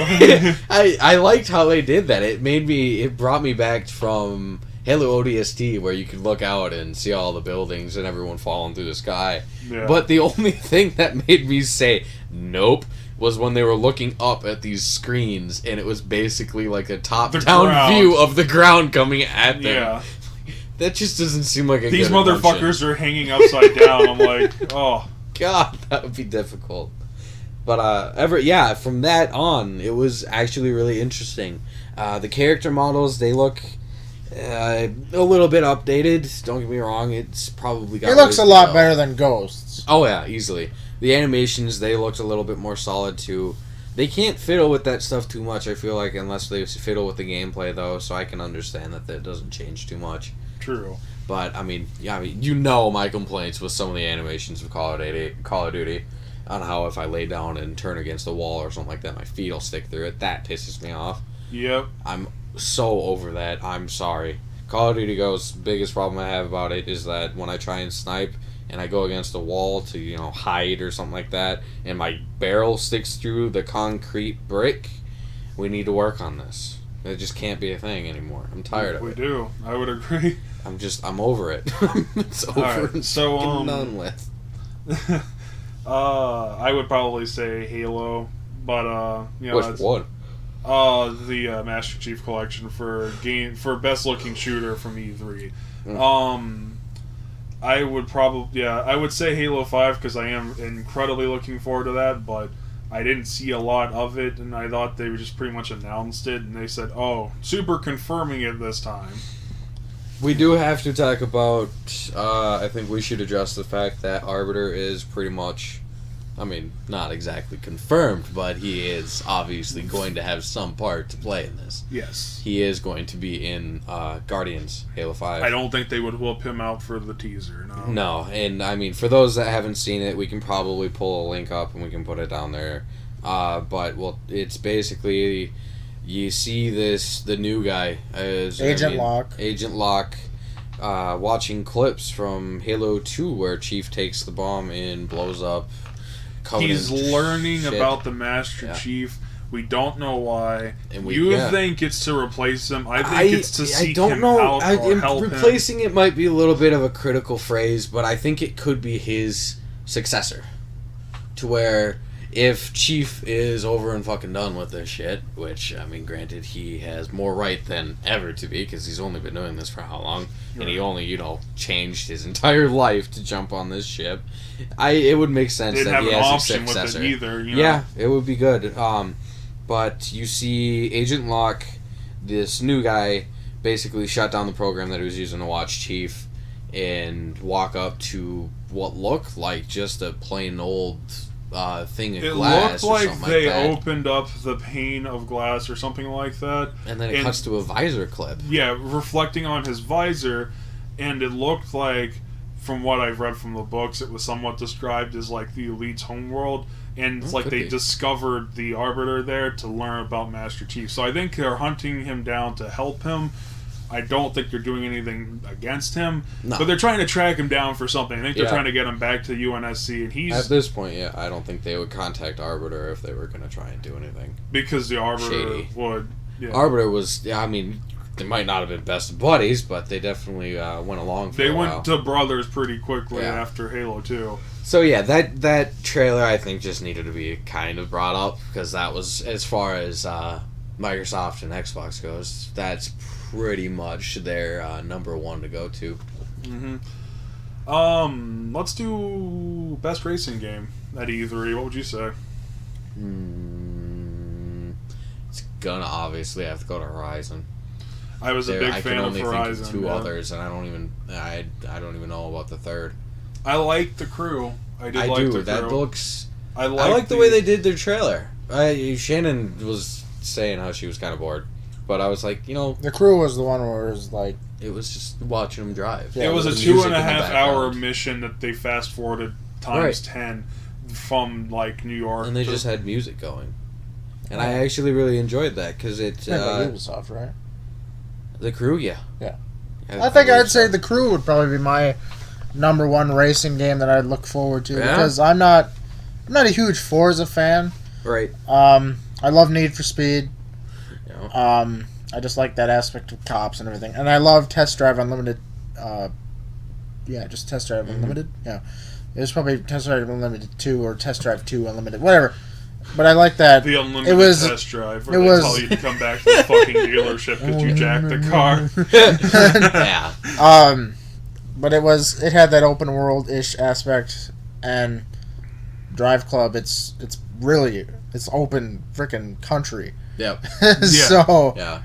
I liked how they did that. It brought me back from Halo ODST, where you could look out and see all the buildings and everyone falling through the sky. Yeah. But the only thing that made me say nope was when they were looking up at these screens, and it was basically like a top-down view of the ground coming at them. Yeah. That just doesn't seem like a These good motherfuckers are hanging upside down. I'm like, oh. God, that would be difficult. But, from that on, it was actually really interesting. The character models, they look a little bit updated. Don't get me wrong, it's probably got... It looks a lot better than Ghosts. Oh, yeah, easily. The animations, they looked a little bit more solid, too. They can't fiddle with that stuff too much, I feel like, unless they fiddle with the gameplay, though, so I can understand that doesn't change too much. True. But, you know my complaints with some of the animations of Call of Duty, on how if I lay down and turn against a wall or something like that, my feet will stick through it. That pisses me off. Yep. I'm so over that. I'm sorry. Call of Duty Ghosts, biggest problem I have about it is that when I try and snipe, and I go against a wall to, hide or something like that, and my barrel sticks through the concrete brick, we need to work on this. It just can't be a thing anymore. I'm tired of it. We do. I would agree. I'm over it. It's over right, and so, done with. I would probably say Halo, but, Which one? The Master Chief Collection for best looking shooter from E3. I would say Halo 5 because I am incredibly looking forward to that, but I didn't see a lot of it, and I thought they just pretty much announced it, and they said, oh, super confirming it this time. We do have to talk about, I think we should address the fact that Arbiter is pretty much, not exactly confirmed, but he is obviously going to have some part to play in this. Yes. He is going to be in Guardians, Halo 5. I don't think they would whoop him out for the teaser, no. No, and for those that haven't seen it, we can probably pull a link up and we can put it down there. It's basically, you see the new guy as Agent Locke, watching clips from Halo 2 where Chief takes the bomb and blows up Covenant. He's learning about the Master Chief. We don't know why. And think it's to replace him. I think it's to seek him out or help him. Replacing it might be a little bit of a critical phrase, but I think it could be his successor. To where, if Chief is over and fucking done with this shit, which, granted, he has more right than ever to be, because he's only been doing this for how long? And he only, changed his entire life to jump on this ship. It would make sense that he has a successor. With it either, Yeah, it would be good. But you see Agent Locke, this new guy, basically shut down the program that he was using to watch Chief and walk up to what looked like just a plain old thing of glass. It looked like they opened up the pane of glass or something like that. And then it cuts to a visor clip. Yeah, reflecting on his visor, and it looked like, from what I've read from the books, it was somewhat described as like the Elite's homeworld. And it's like they discovered the Arbiter there to learn about Master Chief. So I think they're hunting him down to help him. I don't think they're doing anything against him. No. But they're trying to track him down for something. I think they're trying to get him back to UNSC. And he's... At this point, I don't think they would contact Arbiter if they were going to try and do anything. Because the Arbiter would... Yeah. Arbiter was... they might not have been best buddies, but they definitely went along for a while. They went to brothers pretty quickly after Halo 2. So yeah, that trailer I think just needed to be kind of brought up, because that was, as far as Microsoft and Xbox goes, that's pretty much their number one to go to. Mm-hmm. Let's do best racing game at E3. What would you say? It's gonna obviously have to go to Horizon. I was a big fan of Horizon. I can only think of two others, and I don't even know about the third. I like the crew. I do. The crew. That looks. I like the way they did their trailer. Shannon was saying how she was kind of bored, but I was like, the crew was the one where it was like, it was just watching them drive. Yeah, it was a 2.5 hour mission that they fast forwarded times 10 from like New York, and they just had music going, and I actually really enjoyed that because it's Ubisoft, right? The crew, yeah. I think I'd say the crew would probably be my #1 racing game that I'd look forward to because I'm not a huge Forza fan. Right. I love Need for Speed. Yeah. I just like that aspect of cops and everything, and I love Test Drive Unlimited. Just Test Drive Unlimited. Yeah, it was probably Test Drive Unlimited 2 or Test Drive 2 Unlimited, whatever. But I like that. The unlimited test drive where they tell you to come back to the fucking dealership because you jacked the car. Yeah. But it had that open world ish aspect, and Drive Club. It's open freaking country. Yep. So yeah.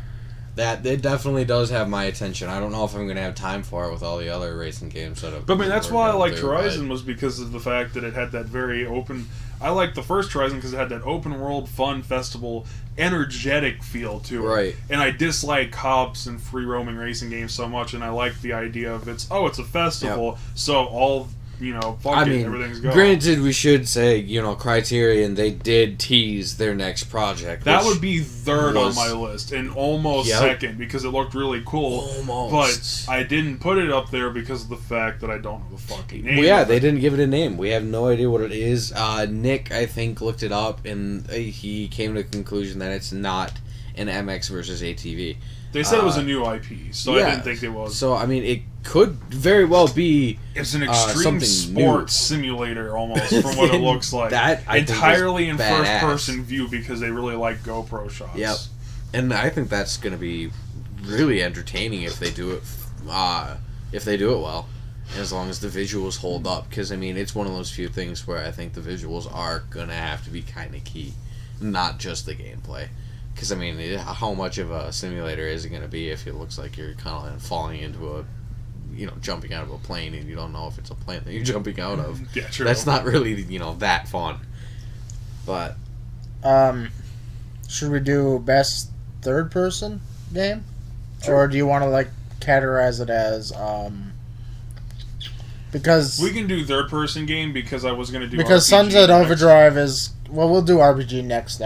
That it definitely does have my attention. I don't know if I'm gonna have time for it with all the other racing games that have. But I mean, that's why I liked Horizon was because of the fact that it had that very open. I liked the first Horizon because it had that open world, fun festival, energetic feel to it. Right. And I dislike cops and free roaming racing games so much, and I like the idea of it's a festival, so all. Everything's going. Granted, we should say, Criterion, they did tease their next project. That would be third on my list, and almost second, because it looked really cool. Almost. But I didn't put it up there because of the fact that I don't know the fucking name. Well, yeah, they didn't give it a name. We have no idea what it is. Nick, I think, looked it up, and he came to the conclusion that it's not an MX versus ATV. They said it was a new IP, so I didn't think it was. So, I mean, it could very well be it's an extreme sports simulator, almost, from what it looks like. That entirely in first-person view, because they really like GoPro shots. Yep. And I think that's going to be really entertaining if they do it well. As long as the visuals hold up. Because, I mean, it's one of those few things where I think the visuals are going to have to be kind of key. Not just the gameplay. Because, I mean, how much of a simulator is it going to be if it looks like you're kind of falling into jumping out of a plane and you don't know if it's a plane that you're jumping out of? Yeah, true. That's not really, that fun. But. Should we do best third-person game? Sure. Or do you want to, categorize it as, because... We can do third-person game because I was going to do because RPG Sunset next. Overdrive is... Well, we'll do RPG next,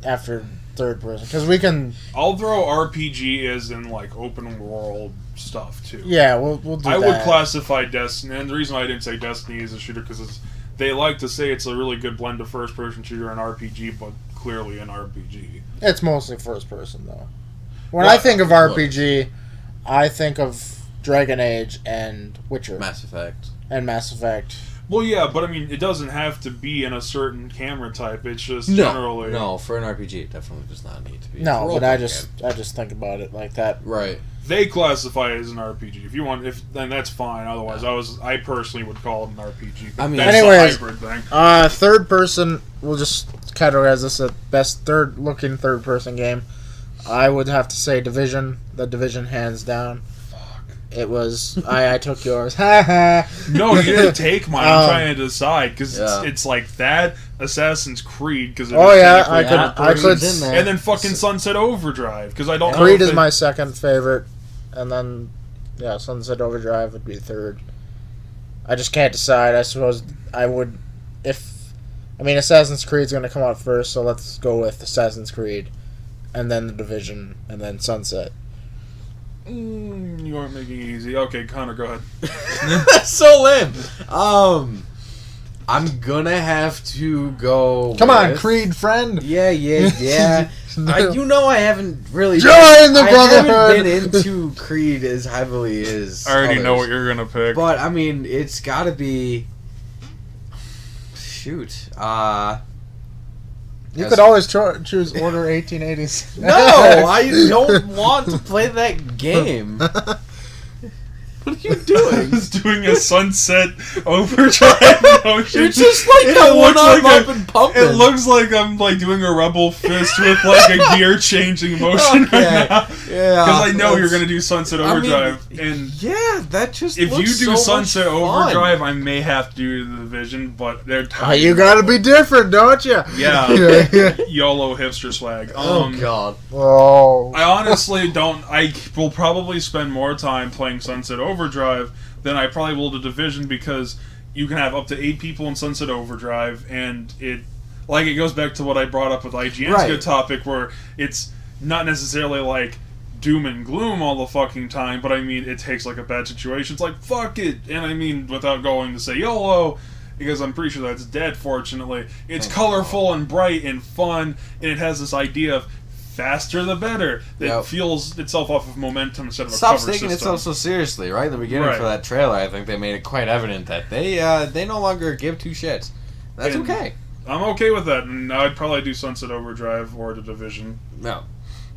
after... third person, because we can. I'll throw RPG as in open world stuff too. Yeah, we'll do that. I would classify Destiny, and the reason I didn't say Destiny as a shooter because they like to say it's a really good blend of first person shooter and RPG, but clearly an RPG. It's mostly first person though. When I think of RPG, I think of Dragon Age and Witcher, Mass Effect. Well, yeah, but I mean, it doesn't have to be in a certain camera type. It's just generally... No, for an RPG, it definitely does not need to be. No, but I just think about it like that. Right. They classify it as an RPG. If you want, then that's fine. Otherwise, I personally would call it an RPG. I mean, that's anyways, a hybrid thing. Third person, we'll just categorize this as best third-looking third-person game. I would have to say Division. The Division, hands down. It was... I took yours. No, you didn't take mine. I'm trying to decide, because it's like that, Assassin's Creed, because I could... And then fucking Sunset Overdrive, because I don't know Creed is my second favorite, and then, Sunset Overdrive would be third. I just can't decide. I suppose I would... Assassin's Creed's going to come out first, so let's go with Assassin's Creed, and then The Division, and then Sunset. You aren't making it easy. Okay, Connor, go ahead. That's so lame. I'm gonna have to go. Come on, Creed friend. Yeah. I haven't really join the brotherhood. I haven't been into Creed as heavily as I already know what you're gonna pick. But I mean, it's gotta be. Shoot. You could always choose Order 1880s. No, I don't want to play that game. What are you doing? I was doing a Sunset Overdrive motion. You're just up and pumping. It looks like I'm doing a Rebel Fist with a gear changing motion right now. Yeah. Because I know you're gonna do Sunset Overdrive, and that just if looks you do so Sunset much Overdrive, fun. I may have to do the Division, but they're tiny. You gotta be different, don't you? Yeah. YOLO hipster swag. Oh God. Oh. I honestly don't. I will probably spend more time playing Sunset Overdrive than I probably will The Division, because you can have up to 8 people in Sunset Overdrive, and it goes back to what I brought up with IGN's good topic, where it's not necessarily doom and gloom all the fucking time, but I mean, it takes like a bad situation. It's like, fuck it! And I mean, without going to say YOLO, because I'm pretty sure that's dead, fortunately. It's colorful and bright and fun, and it has this idea of faster the better. That feels itself off of momentum instead of a cover system. Stops taking itself so seriously, right? In the beginning for that trailer, I think they made it quite evident that they no longer give two shits. That's okay. I'm okay with that, and I'd probably do Sunset Overdrive or The Division. No.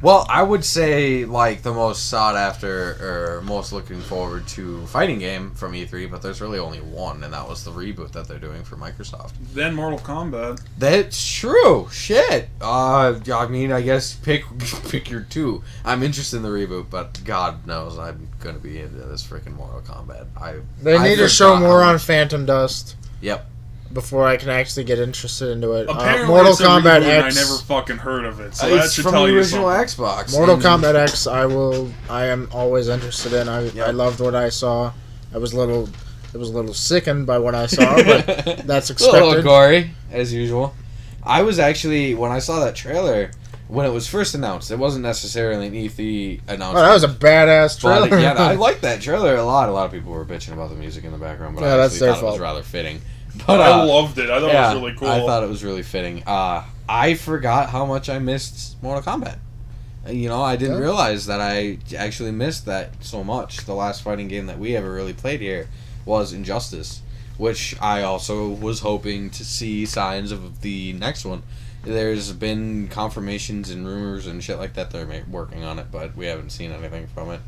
Well, I would say, like, the most sought after, or most looking forward to fighting game from E3, but there's really only one, and that was the reboot that they're doing for Microsoft. Then Mortal Kombat. That's true. Shit. I mean, I guess pick your two. I'm interested in the reboot, but God knows I'm gonna be into this freaking Mortal Kombat. They need to show more on Phantom Dust. Yep. Before I can actually get interested into it. Apparently Mortal Kombat X. I never fucking heard of it, so that should from tell the you original something. Xbox. Mortal Kombat X. I am always interested in. I loved what I saw. I was a little sickened by what I saw, but that's expected. A little gory, as usual. I was actually, when I saw that trailer, when it was first announced, it wasn't necessarily an E3 announcement. Oh, that was a badass trailer. But, yeah, I liked that trailer a lot. A lot of people were bitching about the music in the background, but I actually thought it was rather fitting. But, I loved it. I thought it was really cool. I thought it was really fitting. I forgot how much I missed Mortal Kombat. You know, I didn't realize that I actually missed that so much. The last fighting game that we ever really played here was Injustice, which I also was hoping to see signs of the next one. There's been confirmations and rumors and shit like that they're working on it, but we haven't seen anything from it.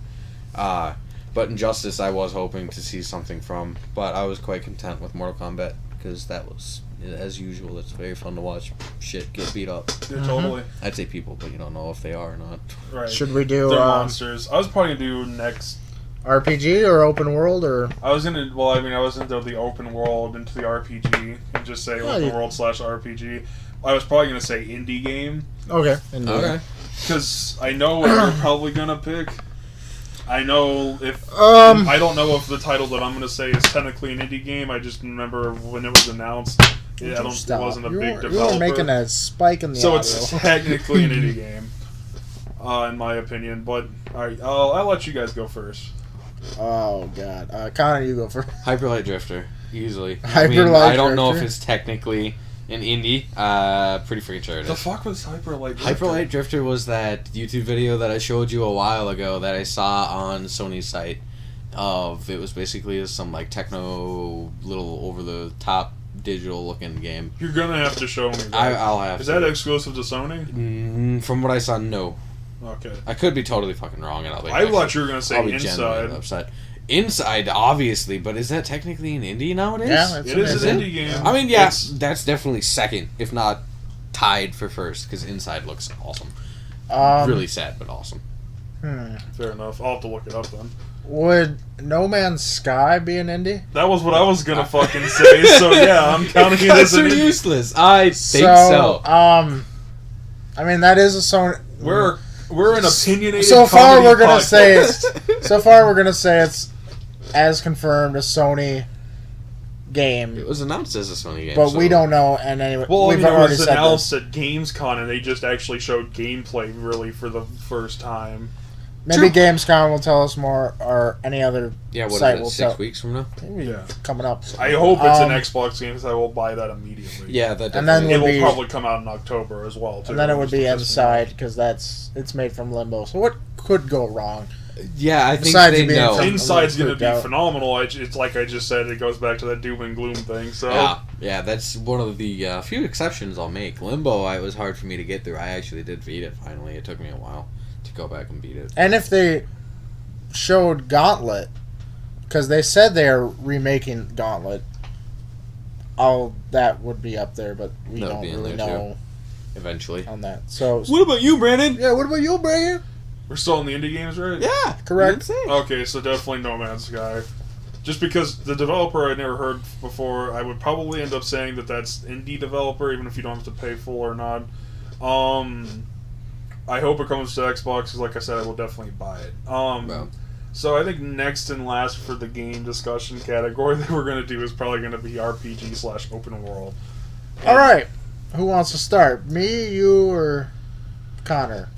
But Injustice, I was hoping to see something from, but I was quite content with Mortal Kombat, because that was, as usual, it's very fun to watch shit get beat up. Yeah, totally. I'd say people, but you don't know if they are or not. Right. Should we do... They're monsters. I was probably going to do next... RPG or open world, or... I was going to... Well, I mean, I was into the open world, into the RPG, and just say open world / RPG. I was probably going to say indie game. Okay. Okay. Because I know what you're probably going to pick. I know if... I don't know if the title that I'm going to say is technically an indie game. I just remember when it was announced, it wasn't a big developer. You were making a spike in the audio. It's technically an indie game, in my opinion. But, alright, I'll let you guys go first. Oh, God. Connor, you go first. Hyper Light Drifter, easily. I don't know if it's technically an indie. Pretty freaking sure it is. The fuck was Hyper Light Drifter? Hyper Light Drifter was that YouTube video that I showed you a while ago that I saw on Sony's site. It was basically some like techno, little over the top digital looking game. You're gonna have to show me that. I'll have Is to. that exclusive to Sony? From what I saw, no. Okay. I could be totally fucking wrong, and I thought you were gonna say I'll be Inside. genuinely upset. Inside, obviously, but is that technically an indie nowadays? Yeah, it is an indie game. I mean, yeah, that's definitely second, if not tied for first, because Inside looks awesome. Really sad, but awesome. Fair enough. I'll have to look it up then. Would No Man's Sky be an indie? That was what I was gonna fucking say. So yeah, I'm counting it as an indie. Useless. I think so. I mean, that is a Sony. We're an opinionated. So far, we're gonna podcast. say it's as confirmed a Sony game. It was announced as a Sony game, but we don't know. And anyway, well, we've it already was said announced this. at Gamescom, and they just actually showed gameplay really for the first time. Maybe Gamescom will tell us more, or any other site will 6 weeks from now? Maybe coming up. I hope it's an Xbox game, because I will buy that immediately. Yeah, that and then it will probably come out in October as well, too. And then it would be Inside, because it's made from Limbo. So what could go wrong? Yeah, I think Besides they know. Inside's going to be phenomenal. It's like I just said, it goes back to that doom and gloom thing. So yeah, that's one of the few exceptions I'll make. Limbo, it was hard for me to get through. I actually did beat it finally. It took me a while to go back and beat it. And if they showed Gauntlet, because they said they are remaking Gauntlet, that would be up there, but we don't really know. Eventually. On that. So what about you, Brandon? Yeah, what about you, Brandon? We're still in the indie games, right? Yeah, correct. Okay, so definitely No Man's Sky. Just because the developer I never heard before, I would probably end up saying that that's indie developer, even if you don't have to pay full or not. I hope it comes to Xbox, because like I said, I will definitely buy it. So I think next and last for the game discussion category that we're going to do is probably going to be RPG / open world. Alright, who wants to start? Me, you, or Connor?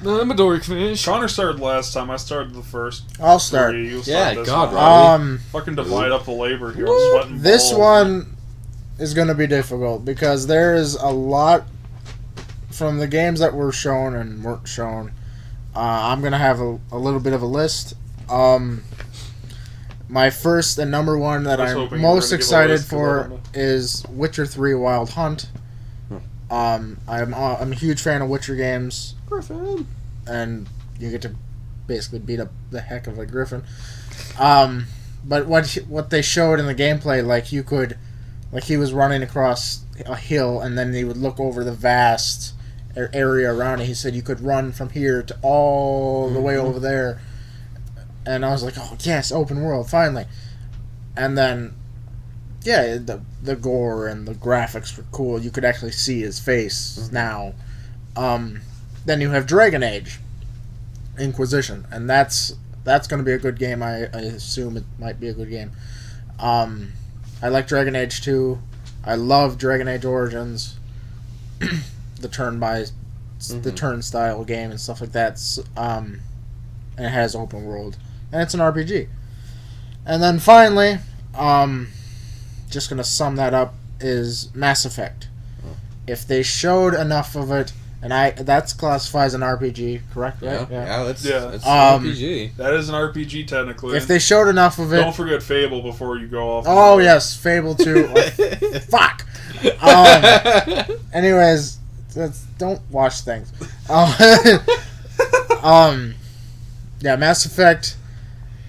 I'm a dorkfish. Connor started last time. I started the first. I'll start. 3. You'll Yeah, start this God, one. Robbie. Fucking divide up the labor here. I'm sweating This balls. one is going to be difficult because there is a lot from the games that were shown and weren't shown. I'm going to have a little bit of a list. My first and number one that I'm most excited for is Witcher 3 Wild Hunt. I'm a huge fan of Witcher games. Griffin. And you get to basically beat up the heck of a griffin. But what they showed in the gameplay, like he was running across a hill and then he would look over the vast area around it. He said you could run from here to all the way over there. And I was like, oh yes, open world, finally. And then, yeah, the gore and the graphics were cool. You could actually see his face now. Then you have Dragon Age Inquisition, and that's going to be a good game. I assume it might be a good game. I like Dragon Age 2. I love Dragon Age Origins, the turn style game and stuff like that. And it has open world, and it's an RPG. And then finally, just going to sum that up, is Mass Effect. If they showed enough of it, and that's classified as an RPG, correct? Right? Yeah, that's an RPG. That is an RPG technically. If they showed enough of it, don't forget Fable before you go off. Oh yes, Fable 2. Fuck. Anyways, don't watch things. Yeah, Mass Effect,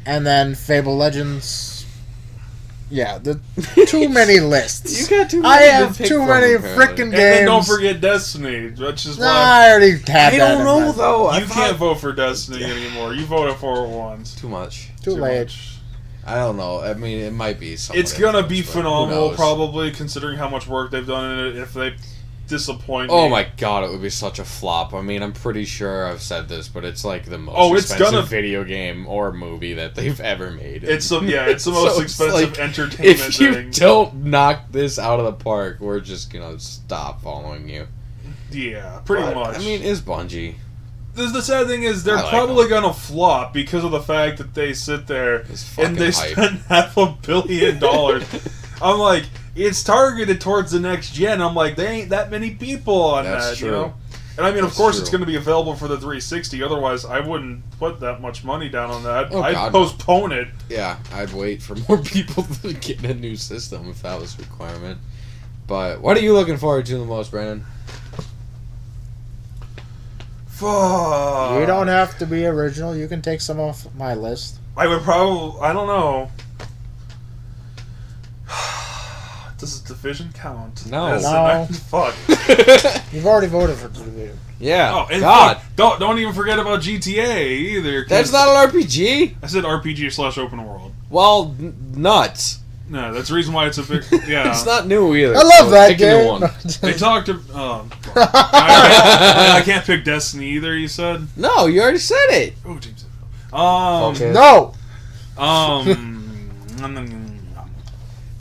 and then Fable Legends. Yeah, too many lists. You got too many. I have too many freaking games. And then don't forget Destiny, which is why I already had that. I don't know though. You can't vote for Destiny anymore. You voted for it once. Too much. Too late. Much. I don't know. I mean, it might be something. It's gonna be phenomenal, probably, considering how much work they've done in it. If they disappoint me. Oh my god, it would be such a flop. I mean, I'm pretty sure I've said this, but it's like the most expensive video game or movie that they've ever made. It's the most expensive entertainment if you thing. Don't knock this out of the park, we're just gonna stop following you. Yeah, pretty much. I mean, it's Bungie. The sad thing is they're probably gonna flop because of the fact that they sit there and they spend $500 million. I'm like, it's targeted towards the next gen. I'm like, there ain't that many people on that, true. you know? And I mean, of course, it's going to be available for the 360. Otherwise, I wouldn't put that much money down on that. I'd postpone it. Yeah, I'd wait for more people to get a new system if that was a requirement. But what are you looking forward to the most, Brandon? Fuck. You don't have to be original. You can take some off my list. I would probably... I don't know. Does Division count? No. Fuck. You've already voted for Division. Yeah. Oh, and God. Don't even forget about GTA either. That's not an RPG? I said RPG/open world. Well, nuts. No, that's the reason why it's a big... Yeah. It's not new either. I love that game. They talked to... I can't pick Destiny either, you said? No, you already said it. Oh, James. No!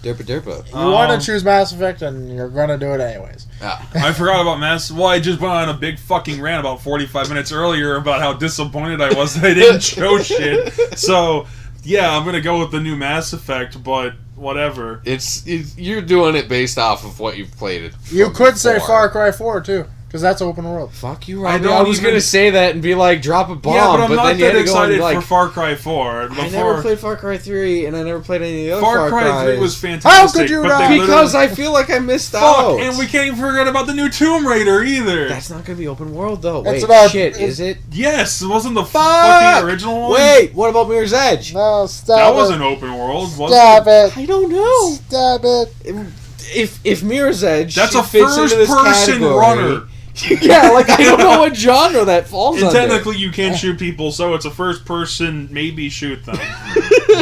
Derpa. You want to choose Mass Effect, and you're going to do it anyways. I forgot about Mass... Well, I just went on a big fucking rant about 45 minutes earlier about how disappointed I was that they didn't show shit. So, yeah, I'm going to go with the new Mass Effect, but whatever. It's you're doing it based off of what you've played it. You could say Far Cry 4, too. Because that's open world. Fuck you, Robbie. I was going to say that and be like, drop a bomb. Yeah, but I'm not then that excited for Far Cry 4. I never played Far Cry 3, and I never played any of the other Far Cry 3 was fantastic. How could you not? Because I feel like I missed out. And we can't even forget about the new Tomb Raider either. That's not going to be open world, though. It's is it? Yes, it wasn't the fucking original one. Wait, what about Mirror's Edge? No, stop That wasn't open world, was Stop it. I don't know. Stop it. If Mirror's Edge that's a fits into this first-person category, runner. Yeah, like I don't know what genre that falls under. Technically, you can't shoot people, so it's a first-person. Maybe shoot them.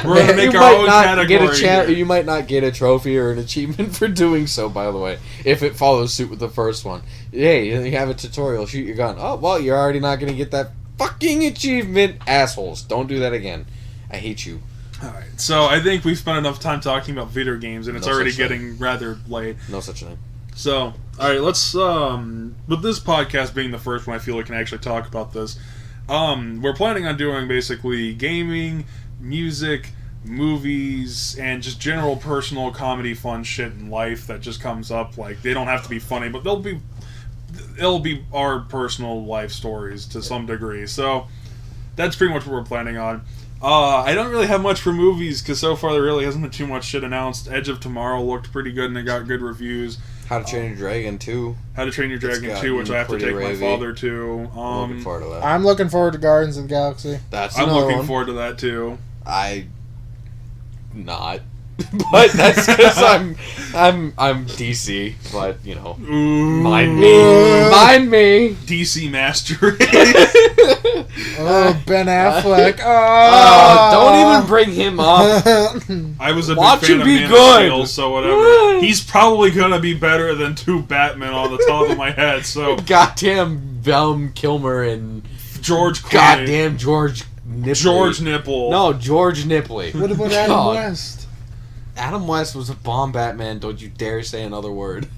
We're gonna make our own category. You might not get a trophy or an achievement for doing so. By the way, if it follows suit with the first one, hey, you have a tutorial. Shoot your gun. Oh well, you're already not gonna get that fucking achievement, assholes. Don't do that again. I hate you. Alright, so I think we've spent enough time talking about video games, and it's already getting rather late. No such thing. So, alright, let's, with this podcast being the first one, I feel we can actually talk about this. We're planning on doing basically gaming, music, movies, and just general personal comedy fun shit in life that just comes up. Like, they don't have to be funny, but it'll be our personal life stories to some degree. So, that's pretty much what we're planning on. I don't really have much for movies, because so far there really hasn't been too much shit announced. Edge of Tomorrow looked pretty good, and it got good reviews. How to Train Your Dragon 2. How to Train Your Dragon 2, which I have to take my father to. I'm looking forward to that. I'm looking forward to Guardians of the Galaxy. I'm looking forward to that, too. Not. But that's because I'm DC, but, you know. Ooh. Mind me. DC mastery. Oh, Ben Affleck. Don't even bring him up. I was a Watch big fan him of be Man good. of Steel, so whatever. He's probably gonna be better than 2 Batmen on the top of my head, so. Goddamn Kilmer and George Clooney. goddamn George Nipley. George Nipple. No, George Nipley. What about Adam West? Adam West was a bomb Batman. Don't you dare say another word.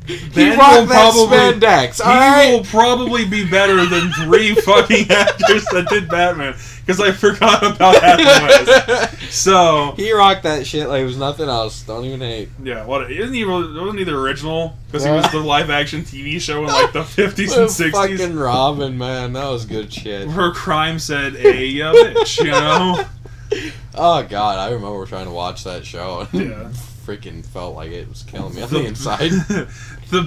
Ben he rocked that spandex. He will probably be better than 3 fucking actors that did Batman. Because I forgot about Adam West. So he rocked that shit like it was nothing else. Don't even hate. Yeah, wasn't he the original? Because he was the live action TV show in like the 50s and 60s. Fucking Robin, man, that was good shit. Her crime said, "Hey, ya bitch," you know. Oh god, I remember trying to watch that show. Yeah. Freaking felt like it was killing me on the inside. The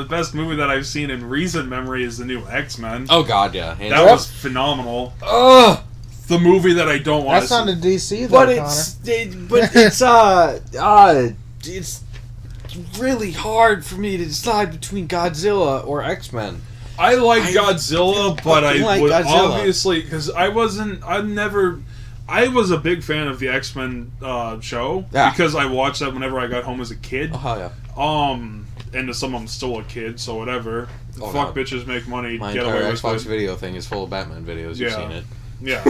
best movie that I've seen in recent memory is the new X-Men. Oh god, yeah. That was phenomenal. Ugh. The movie that I don't want to see. That's not a DC though, Connor. It's really hard for me to decide between Godzilla or X-Men. I like Godzilla, but I like would Godzilla. obviously, because I was a big fan of the X-Men show, because I watched that whenever I got home as a kid. Oh yeah. And to some I'm still a kid, so whatever. Oh, Fuck God. Bitches make money, My get entire away with Xbox it. video thing is full of Batman videos. You've seen it. Yeah.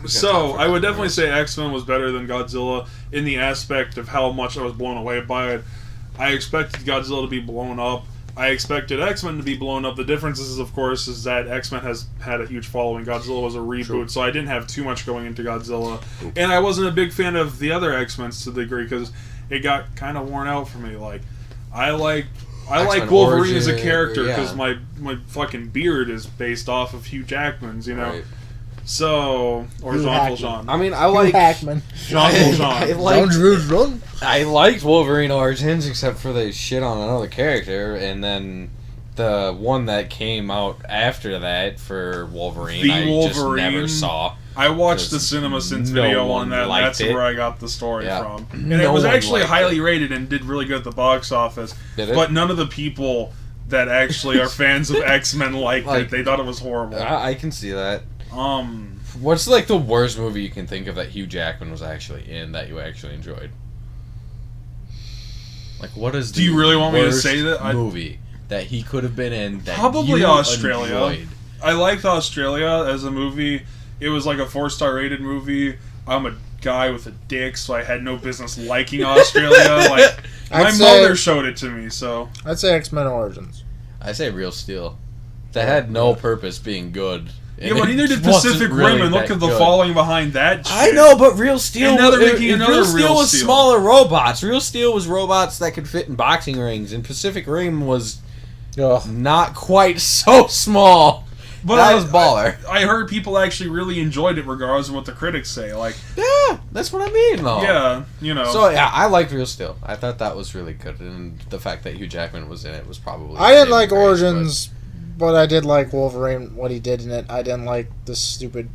So I would definitely say X-Men was better than Godzilla in the aspect of how much I was blown away by it. I expected Godzilla to be blown up. I expected X-Men to be blown up. The difference is, of course, is that X-Men has had a huge following. Godzilla was a reboot, True. so I didn't have too much going into Godzilla. And I wasn't a big fan of the other X-Men to the degree, because it got kind of worn out for me. Like, I like Wolverine as a character, because my fucking beard is based off of Hugh Jackman's, you know? Right. So, or Jean Valjean. I mean, I like Hackman. Jean Valjean. I liked Wolverine Origins, except for they shit on another character, and then the one that came out after that for Wolverine, just never saw. I watched the CinemaSins video on that. That's where I got the story from. And it was actually highly rated and did really good at the box office. But none of the people that actually are fans of X-Men liked it. They thought it was horrible. I can see that. What's like the worst movie you can think of that Hugh Jackman was actually in that you actually enjoyed? Like, what is the Do you really want me to say that? movie that he could have been in that Probably you Australia. enjoyed? I liked Australia as a movie. It was like a 4-star rated movie. I'm a guy with a dick, so I had no business liking Australia. Like, my mother showed it to me, so. I'd say X-Men Origins. I say Real Steel. That had no purpose being good. Yeah, but neither did Pacific Rim, and look at the following behind that shit. I know, but Real Steel... Real Steel was smaller robots. Real Steel was robots that could fit in boxing rings, and Pacific Rim was not quite so small. But that was baller. I heard people actually really enjoyed it, regardless of what the critics say. Like, yeah, that's what I mean, though. Yeah, you know. So yeah, I liked Real Steel. I thought that was really good, and the fact that Hugh Jackman was in it was probably. I didn't like Origins, but I did like Wolverine. What he did in it, I didn't like the stupid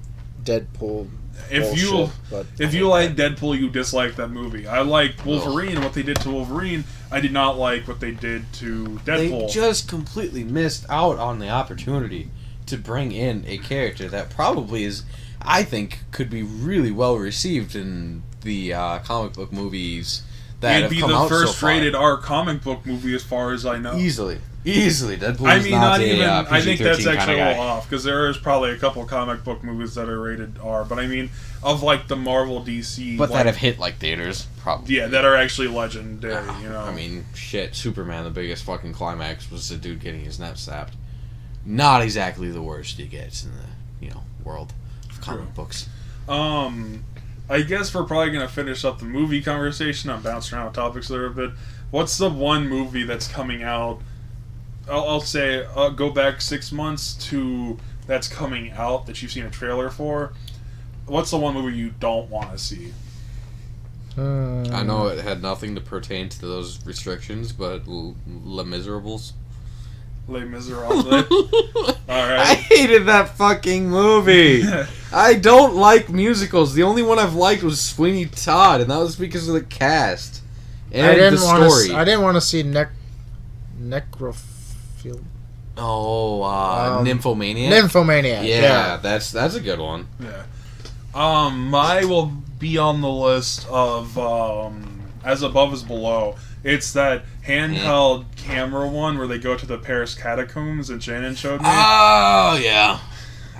Deadpool. If you like Deadpool, you dislike that movie. I like Wolverine and what they did to Wolverine. I did not like what they did to Deadpool. They just completely missed out on the opportunity to bring in a character that probably is, I think, could be really well received in the comic book movies that have come out so far. It'd be the first rated R comic book movie, as far as I know. Easily. Easily, Deadpool. I mean, not even. I think that's PG-13 actually kinda a little off because there is probably a couple comic book movies that are rated R. But I mean, of like the Marvel, DC, but like, that have hit like theaters, probably. Yeah, that are actually legendary. You know, I mean, shit. Superman, the biggest fucking climax was the dude getting his neck snapped. Not exactly the worst he gets in the world of comic books. I guess we're probably gonna finish up the movie conversation. I'm bouncing around topics there a bit. What's the one movie that's coming out? I'll say go back 6 months to that's coming out that you've seen a trailer for. What's the one movie you don't want to see? I know it had nothing to pertain to those restrictions, but Les Miserables. Les Miserables. Alright. I hated that fucking movie. I don't like musicals. The only one I've liked was Sweeney Todd, and that was because of the cast and the story. I didn't want to see Necrophil. Nymphomaniac? Nymphomaniac. Yeah, that's a good one. Yeah. My will be on the list of As Above As Below. It's that handheld camera one where they go to the Paris catacombs that Shannon showed me. Oh, yeah.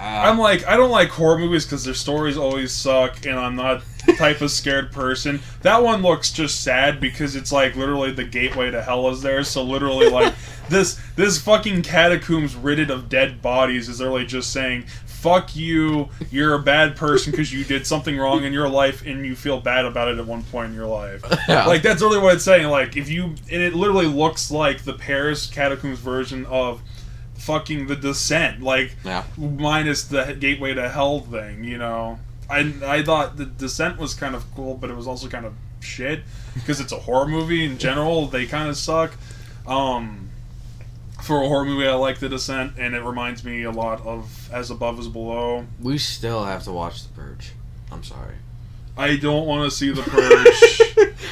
I'm like, I don't like horror movies because their stories always suck, and I'm not the type of scared person. That one looks just sad because it's like literally the gateway to hell is there. So literally, like this fucking catacombs riddled of dead bodies is literally just saying, "Fuck you, you're a bad person because you did something wrong in your life and you feel bad about it at one point in your life." Yeah. Like that's really what it's saying. Like and it literally looks like the Paris catacombs version of fucking The Descent, like minus the gateway to hell thing, you know. I thought The Descent was kind of cool, but it was also kind of shit because it's a horror movie in general. They kind of suck. For a horror movie, I like The Descent, and it reminds me a lot of As Above As Below. We still have to watch The Purge. I'm sorry. I don't want to see The Purge.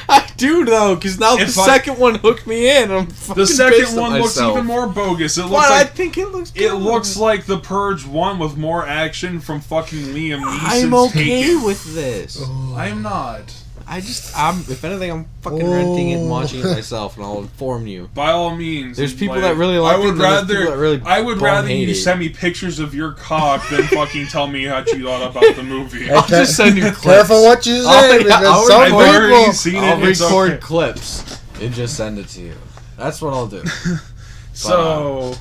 I do though, because now the second one hooked me in. I'm fucking the second pissed one at looks myself. even more bogus. It looks But like I think it looks good. It looks like The Purge 1 with more action from fucking Liam Neeson's I'm okay Taken. with this. I'm not. If anything, I'm fucking renting it and watching it myself, and I'll inform you. By all means. There's people that really like it, and there's people that really I would rather hate you it. send me pictures of your cock than fucking tell me how you thought about the movie. I'll just send you clips. Careful what you say, because some I've already people... seen it. I'll It's record okay. clips and just send it to you. That's what I'll do. So,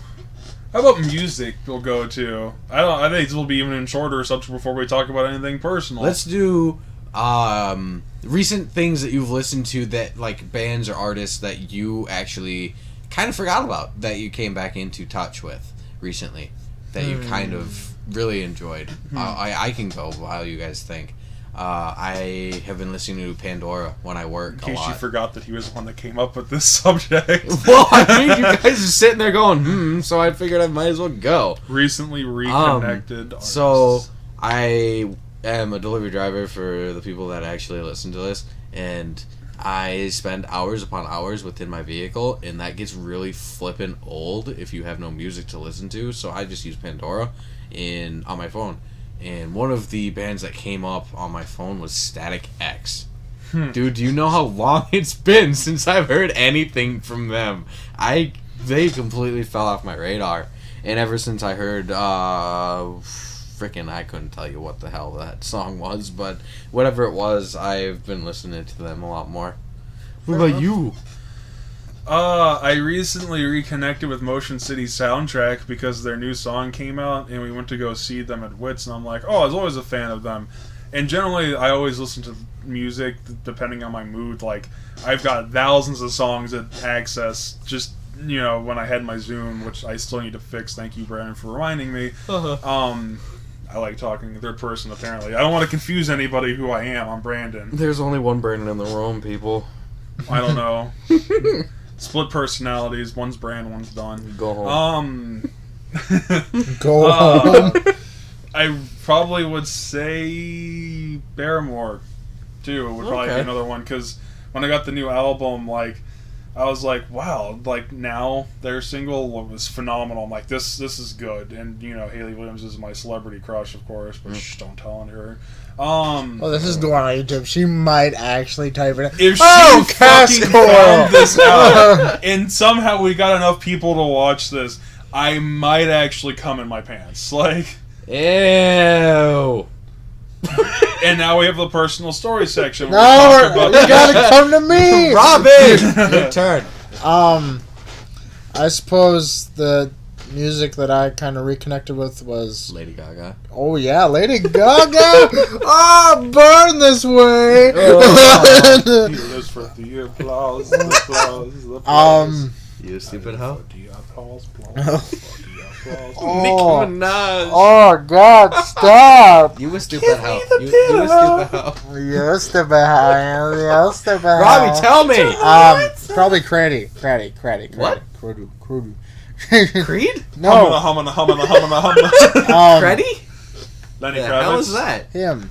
how about music we'll go to? I think this will be even in shorter subject before we talk about anything personal. Let's do recent things that you've listened to, that like bands or artists that you actually kind of forgot about, that you came back into touch with recently, that you kind of really enjoyed. I can go while you guys think. I have been listening to Pandora when I work a lot. In case you forgot that he was the one that came up with this subject. Well, I mean, you guys are sitting there going, so I figured I might as well go. Recently reconnected artists. So, I am a delivery driver for the people that actually listen to this, and I spend hours upon hours within my vehicle, and that gets really flippin' old if you have no music to listen to, so I just use Pandora on my phone. And one of the bands that came up on my phone was Static X. Dude, do you know how long it's been since I've heard anything from them? They completely fell off my radar. And ever since I heard, I couldn't tell you what the hell that song was, but whatever it was, I've been listening to them a lot more. What about you? I recently reconnected with Motion City Soundtrack because their new song came out, and we went to go see them at Wits, and I'm like, I was always a fan of them. And generally, I always listen to music depending on my mood. Like, I've got thousands of songs at Access, just, when I had my Zoom, which I still need to fix. Thank you, Brandon, for reminding me. I like talking third person, apparently. I don't want to confuse anybody who I am. I'm Brandon. There's only one Brandon in the room, people. I don't know. Split personalities. One's Brand, one's Don. Go home. Go home. I probably would say Barrymore, too. Would probably be another one, because when I got the new album, like, I was like, wow, like now their single was phenomenal. I'm like, this is good. And you know, Hayley Williams is my celebrity crush, of course, but shh, don't tell on her. Oh, this is going on YouTube. She might actually type it. If she fucking found this out, and somehow we got enough people to watch this, I might actually come in my pants. Like, ew. And now we have the personal story section. No, you gotta come to me, Robin. Your turn. I suppose the music that I kind of reconnected with was Lady Gaga. Oh yeah, Lady Gaga. Oh, burn this way. Here's for the applause, the applause, the applause. You stupid hoe. The applause, Oh. Nicki Minaj. Oh God, stop! You a stupid hoe. You a stupid hoe. You stupid hoe. You stupid hoe. Robbie, tell me. Probably Craddy. What? Crudu. Creed? No. Humana. Freddy? Lenny The Kravitz. hell is that? Him.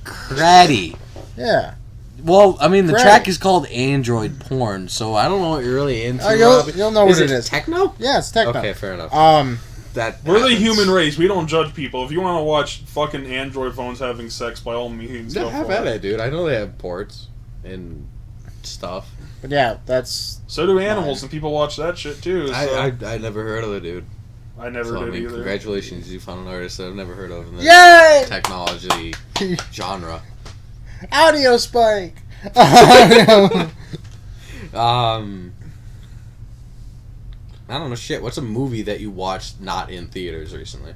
Craddy. Yeah. Well, I mean, the Right. track is called Android Porn, so I don't know what you're really into. You'll know what it is. Techno? Yeah, it's techno. Okay, fair enough. That We're the happens. human race. We don't judge people. If you want to watch fucking Android phones having sex, by all means, Yeah, go have for at it. it, dude. I know they have ports and stuff. But yeah, that's. So do animals, and people watch that shit too. So I never heard of it, dude. I never So, did I mean, either. congratulations, you found an artist that I've never heard of in the Yay! technology genre. Audio spike. I don't know shit. What's a movie that you watched not in theaters recently?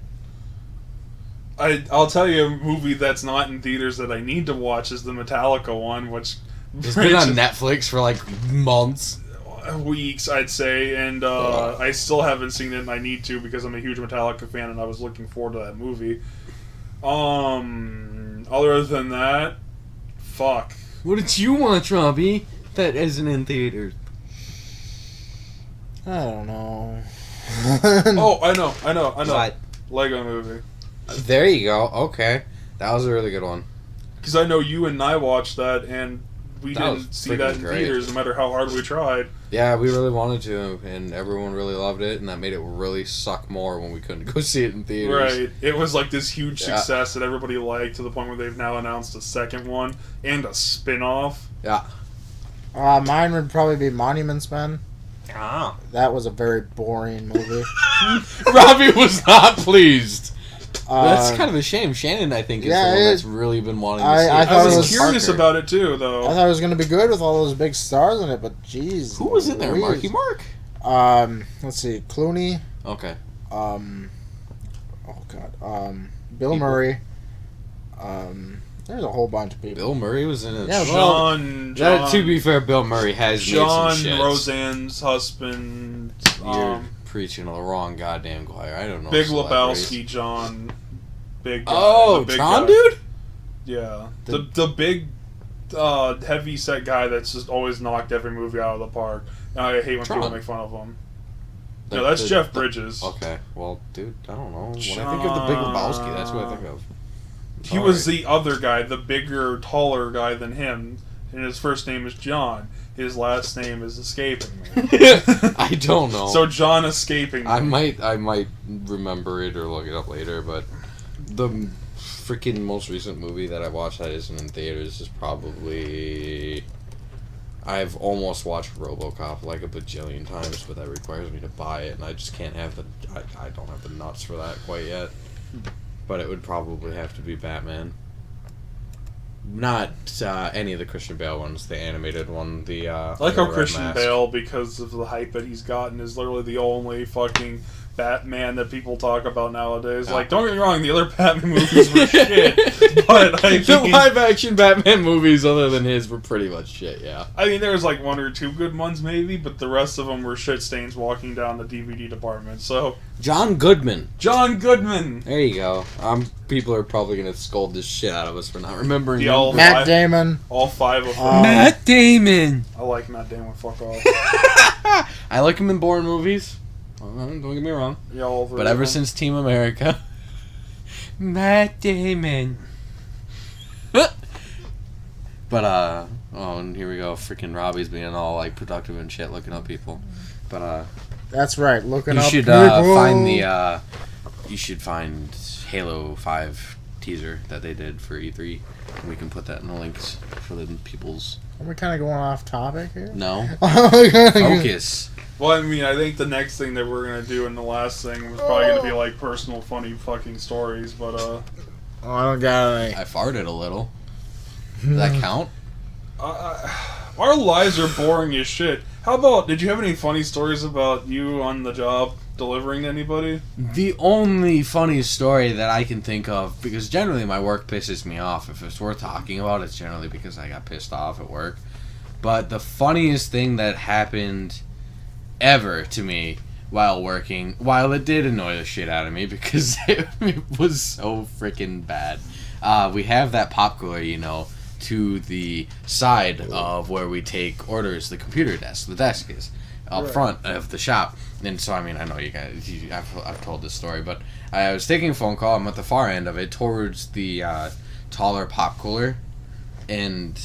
I'll tell you a movie that's not in theaters that I need to watch is the Metallica one, which It's been on Netflix for like months. Weeks, I'd say, and I still haven't seen it, and I need to because I'm a huge Metallica fan, and I was looking forward to that movie. Other than that, fuck. What did you watch, Robbie? That isn't in theaters. I don't know. Oh, I know. What? Lego movie. There you go. Okay, that was a really good one. Because I know you and I watched that, and we That was didn't see that in freaking great. theaters, no matter how hard we tried. Yeah, we really wanted to, and everyone really loved it, and that made it really suck more when we couldn't go see it in theaters. Right. It was like this huge Yeah. success that everybody liked, to the point where they've now announced a second one and a spin-off. Yeah. Mine would probably be Monuments Men. Ah. That was a very boring movie. Robbie was not pleased. That's Uh, kind of a shame. Shannon, I think, is yeah, the one it- that's really been wanting to I see it. thought I it was was curious Parker. about it too, I though. thought it was going to be good with all those big stars in it, but jeez. Who was in there? Louise. Marky Mark? Let's see. Clooney. Okay. Oh God. Bill Murray. There's a whole bunch of people. Bill Murray was in it. Yeah, John, That, to be fair, Bill Murray has John made some shit. Roseanne's husband. You're preaching to the wrong goddamn choir. I don't know. Big celebrities. Lebowski, John. Big guy, Oh, the big Tron guy. dude? Yeah, the big, heavy set guy that's just always knocked every movie out of the park. And I hate when people Tron. make fun of him. The- No, that's the- Jeff the- Bridges. Okay, well, dude, I don't know. When I think of the Big Lebowski, that's what I think of. He was the other guy, the bigger, taller guy than him, and his first name is John. His last name is escaping me. I don't know. So John escaping me. I might remember it or look it up later, but the freaking most recent movie that I watched that isn't in theaters is probably... I've almost watched RoboCop like a bajillion times, but that requires me to buy it, and I just can't have the... I don't have the nuts for that quite yet. But it would probably have to be Batman. Not any of the Christian Bale ones, the animated one, the... I like how Red Christian Mask. Bale, because of the hype that he's gotten, is literally the only fucking Batman that people talk about nowadays. Yeah. Like, don't get me wrong, the other Batman movies were shit, but I The mean, live-action Batman movies, other than his, were pretty much shit, yeah. I mean, there was like one or two good ones maybe, but the rest of them were shit stains walking down the DVD department. So, John Goodman. John Goodman. There you go. People are probably going to scold the shit out of us for not remembering The him. old- Matt Damon. All five of them. Matt Damon. I like Matt Damon, fuck off. I like him in boring movies. Don't get me wrong. Yeah, all three But of ever them. since Team America, Matt Damon. But Oh, and here we go. Freaking Robbie's being all like productive and shit, looking up people. But that's right. Looking you up. Should people. find the. You should find Halo 5 teaser that they did for E3. And we can put that in the links for the people's. Are we kind of going off topic here? No. Focus. Well, I mean, I think the next thing that we're gonna do and the last thing was probably gonna be like personal, funny fucking stories. But Oh, I don't got any. I farted a little. Does that count? Our lives are boring as shit. How about, did you have any funny stories about you on the job delivering to anybody? The only funny story that I can think of, because generally my work pisses me off. If it's worth talking about, it's generally because I got pissed off at work. But the funniest thing that happened ever to me while working, while it did annoy the shit out of me because it was so freaking bad. We have that pop cooler, you know, to the side of where we take orders, the computer desk. The desk is up front of the shop. And so, I mean, I know you guys, I've told this story, but I was taking a phone call. I'm at the far end of it towards the taller pop cooler. And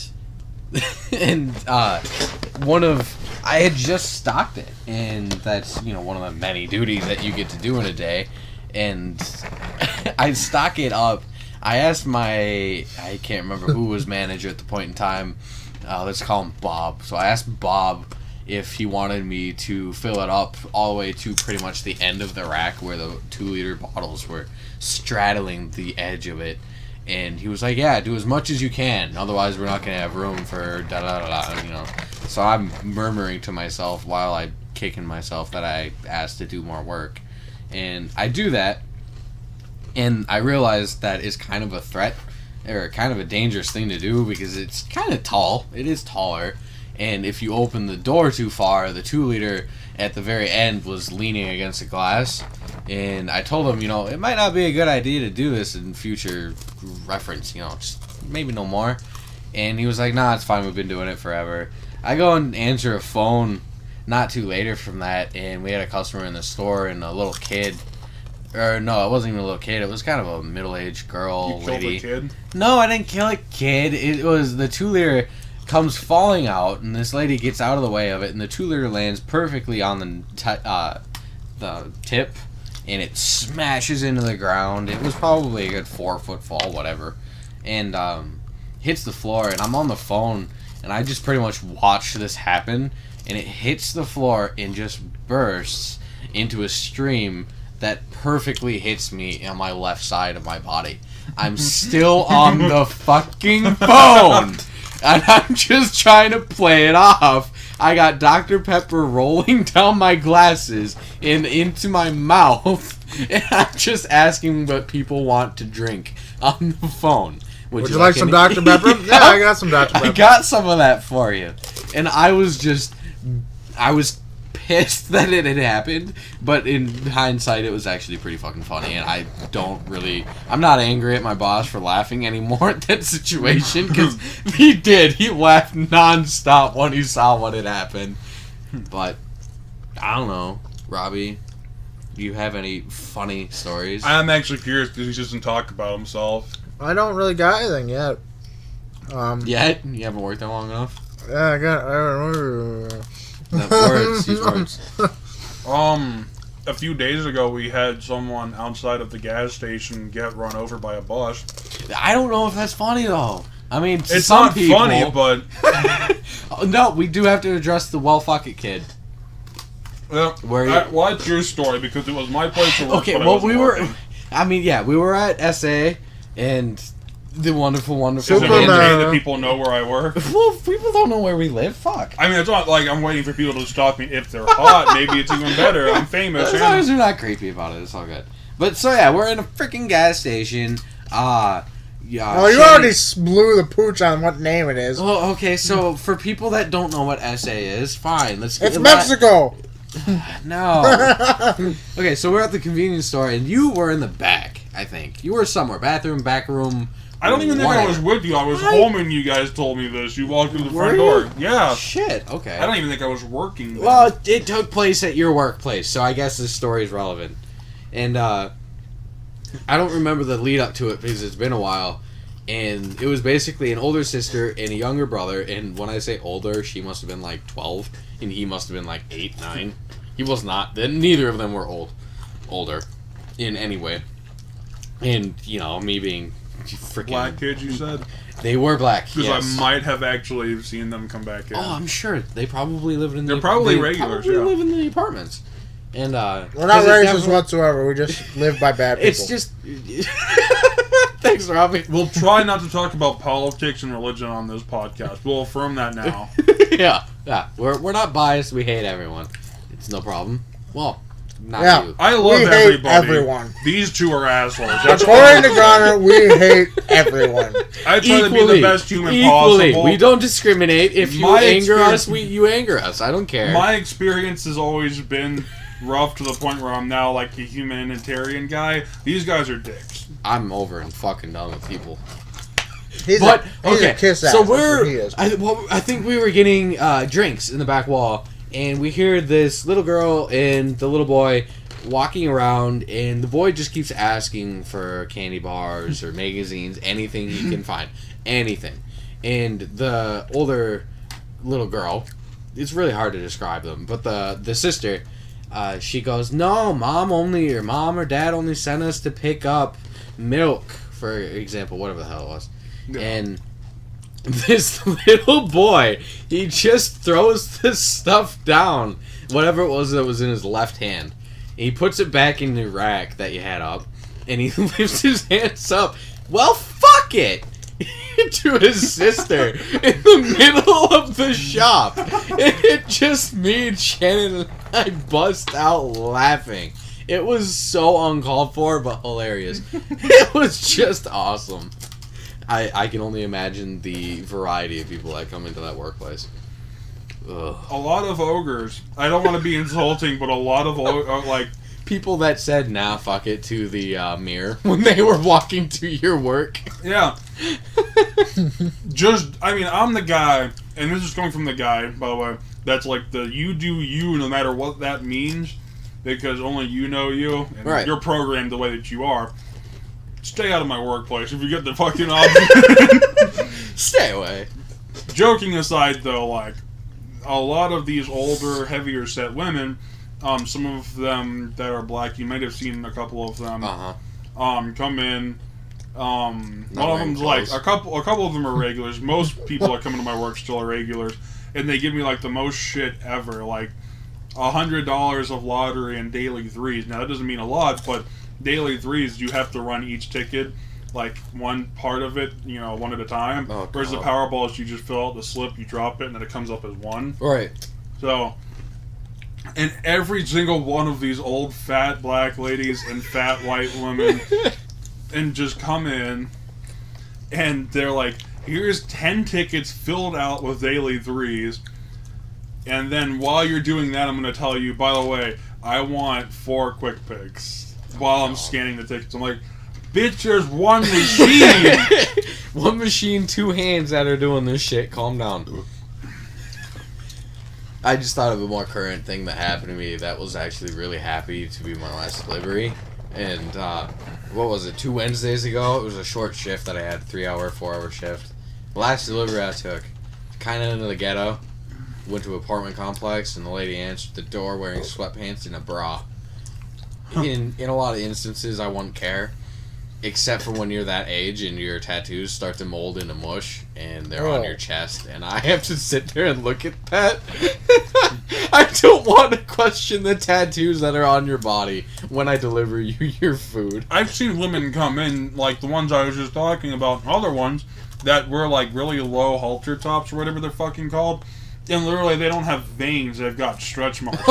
I had just stocked it. And that's, you know, one of the many duties that you get to do in a day. And I stock it up. I asked I can't remember who was manager at the point in time. Let's call him Bob. So I asked Bob if he wanted me to fill it up all the way to pretty much the end of the rack where the 2-liter bottles were straddling the edge of it. And he was like, yeah, do as much as you can. Otherwise, we're not going to have room for da-da-da-da, you know. So I'm murmuring to myself while I'm kicking myself that I asked to do more work. And I do that. And I realized that is kind of a threat, or kind of a dangerous thing to do, because it's kind of tall. It is taller. And if you open the door too far, the 2-liter at the very end was leaning against the glass. And I told him, you know, it might not be a good idea to do this in future reference, you know, just maybe no more. And he was like, nah, it's fine, we've been doing it forever. I go and answer a phone not too later from that, and we had a customer in the store and a little kid. Or no, it wasn't even a little kid. It was kind of a middle-aged girl, lady. You killed a kid? No, I didn't kill a kid. It was the 2-liter comes falling out, and this lady gets out of the way of it, and the 2-liter lands perfectly on the tip, and it smashes into the ground. It was probably a good 4-foot fall, whatever, and hits the floor. And I'm on the phone, and I just pretty much watched this happen, and it hits the floor and just bursts into a stream that perfectly hits me on my left side of my body. I'm still on the fucking phone, and I'm just trying to play it off. I got Dr. Pepper rolling down my glasses and into my mouth, and I'm just asking what people want to drink on the phone. Would you like some Dr. Pepper? Yeah, I got some Dr. Pepper. I got some of that for you. And I was pissed that it had happened, but in hindsight it was actually pretty fucking funny, and I'm not angry at my boss for laughing anymore at that situation, because he laughed non-stop when he saw what had happened. But I don't know, Robbie, do you have any funny stories? I'm actually curious because he doesn't talk about himself. I don't really got anything yet. Yet? You haven't worked there long enough? Yeah, I got. Use words. A few days ago, we had someone outside of the gas station get run over by a bus. I don't know if that's funny, though. I mean, it's some not people, funny, but no, we do have to address the well, fuck it, kid. Well, it's your story because it was my place to work. Okay, well, we were at SA, and the wonderful Is it okay that people know where I work? Well, people don't know where we live. Fuck. I mean, it's not like I'm waiting for people to stalk me. If they're hot, maybe it's even better. I'm famous. As long as they're not creepy about it, it's all good. But so yeah, we're in a freaking gas station. Yeah. Oh, you already blew the pooch on what name it is. Well, okay, so for people that don't know what SA is, fine. It's Mexico. No. Okay, so we're at the convenience store, and you were in the back. I think you were somewhere, bathroom, back room. I don't even think I was with you. I was home and you guys told me this. You walked through the front door. Yeah. Shit, okay. I don't even think I was working then. Well, it took place at your workplace, so I guess this story is relevant. And I don't remember the lead up to it because it's been a while. And it was basically an older sister and a younger brother. And when I say older, she must have been like 12, and he must have been like 8, 9. He was not. Neither of them were older in any way. And, you know, me being freaking... Black kids, you said? They were black, Because yes. I might have actually seen them come back in. Oh, I'm sure. They probably lived in the... They're probably regulars, They yeah. live in the apartments. And, we're not racist whatsoever. We just live by bad people. It's just... Thanks, Robbie. We'll try not to talk about politics and religion on this podcast. We'll affirm that now. yeah. We're not biased. We hate everyone. It's no problem. Well, not you. I love hate everybody. Everyone. These two are assholes. That's According to Garner, we hate everyone. I try to be the best human possible. We don't discriminate. If you anger us, you anger us. I don't care. My experience has always been rough to the point where I'm now like a humanitarian guy. These guys are dicks. I'm over and fucking done with people. He's a kiss ass. So I think we were getting drinks in the back wall, and we hear this little girl and the little boy walking around, and the boy just keeps asking for candy bars or magazines, anything he can find, anything. And the older little girl, it's really hard to describe them, but the sister, she goes, "No, mom or dad only sent us to pick up milk," for example, whatever the hell it was. Yeah. And this little boy, he just throws this stuff down, whatever it was that was in his left hand. He puts it back in the rack that you had up, and he lifts his hands up. Well, fuck it! To his sister in the middle of the shop. And it just me and Shannon and I bust out laughing. It was so uncalled for, but hilarious. It was just awesome. I can only imagine the variety of people that come into that workplace. Ugh. A lot of ogres. I don't want to be insulting, but a lot of like people that said "nah, fuck it" to the mirror when they were walking to your work. Yeah. I'm the guy, and this is coming from the guy, by the way, that's like the you do you no matter what that means, because only you know you, and right. You're programmed the way that you are. Stay out of my workplace if you get the fucking option. Stay away. Joking aside, though, like, a lot of these older, heavier set women, some of them that are black, you might have seen a couple of them, come in. One of them's like a couple of them are regulars. Most people that come into my work still are regulars, and they give me like the most shit ever, like $100 of lottery and daily threes. Now that doesn't mean a lot, but daily threes, you have to run each ticket, like one part of it, one at a time. Oh, whereas the Powerball is you just fill out the slip, you drop it, and then it comes up as one. Right. So, and every single one of these old fat black ladies and fat white women and just come in, and they're like, here's 10 tickets filled out with daily threes, and then while you're doing that, I'm going to tell you, by the way, I want 4 quick picks while I'm scanning the tickets. I'm like, bitch, there's one machine! One machine, 2 hands that are doing this shit. Calm down. I just thought of a more current thing that happened to me that was actually really happy to be my last delivery. And, what was it, 2 Wednesdays ago? It was a short shift that I had, 3-hour, 4-hour shift. The last delivery I took, kind of into the ghetto, went to an apartment complex, and the lady answered the door wearing sweatpants and a bra. In a lot of instances, I wouldn't care, except for when you're that age and your tattoos start to mold into mush, and they're on your chest, and I have to sit there and look at that. I don't want to question the tattoos that are on your body when I deliver you your food. I've seen women come in, like the ones I was just talking about, other ones that were like really low halter tops or whatever they're fucking called, and literally they don't have veins, they've got stretch marks.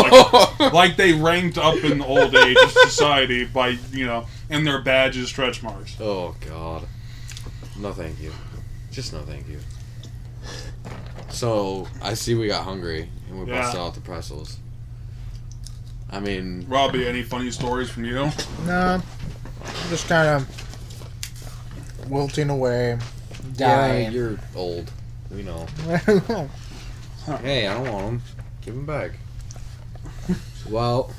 Like they ranked up in the old age of society by, and their badge is stretch marks. Oh, God. No thank you. Just no thank you. So, I see we got hungry, and we busted out the pretzels. I mean... Robbie, any funny stories from you? No. I'm just kind of wilting away, dying. Yeah, you're old. We know. Hey, I don't want them. Give them back. Well,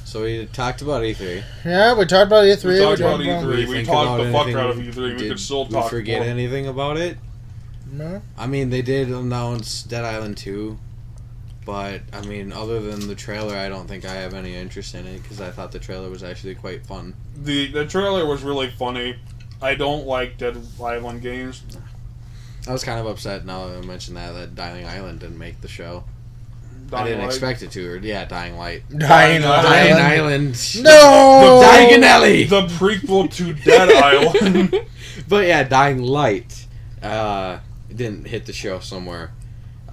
So we talked about E3. Yeah, we talked about E3. We talked about What do E3. you We think talked about the fuck anything? out of E3. We could still talk. Did we forget more. anything about it? No. I mean, they did announce Dead Island 2, but I mean, other than the trailer, I don't think I have any interest in it because I thought the trailer was actually quite fun. The trailer was really funny. I don't like Dead Island games. I was kind of upset now that I mentioned that Dying Island didn't make the show. I Dying didn't Light. expect it to. Or yeah, Dying Light. Dying Dying Island. Island. No! Diagonelli! The prequel to Dead Island. But yeah, Dying Light didn't hit the show somewhere.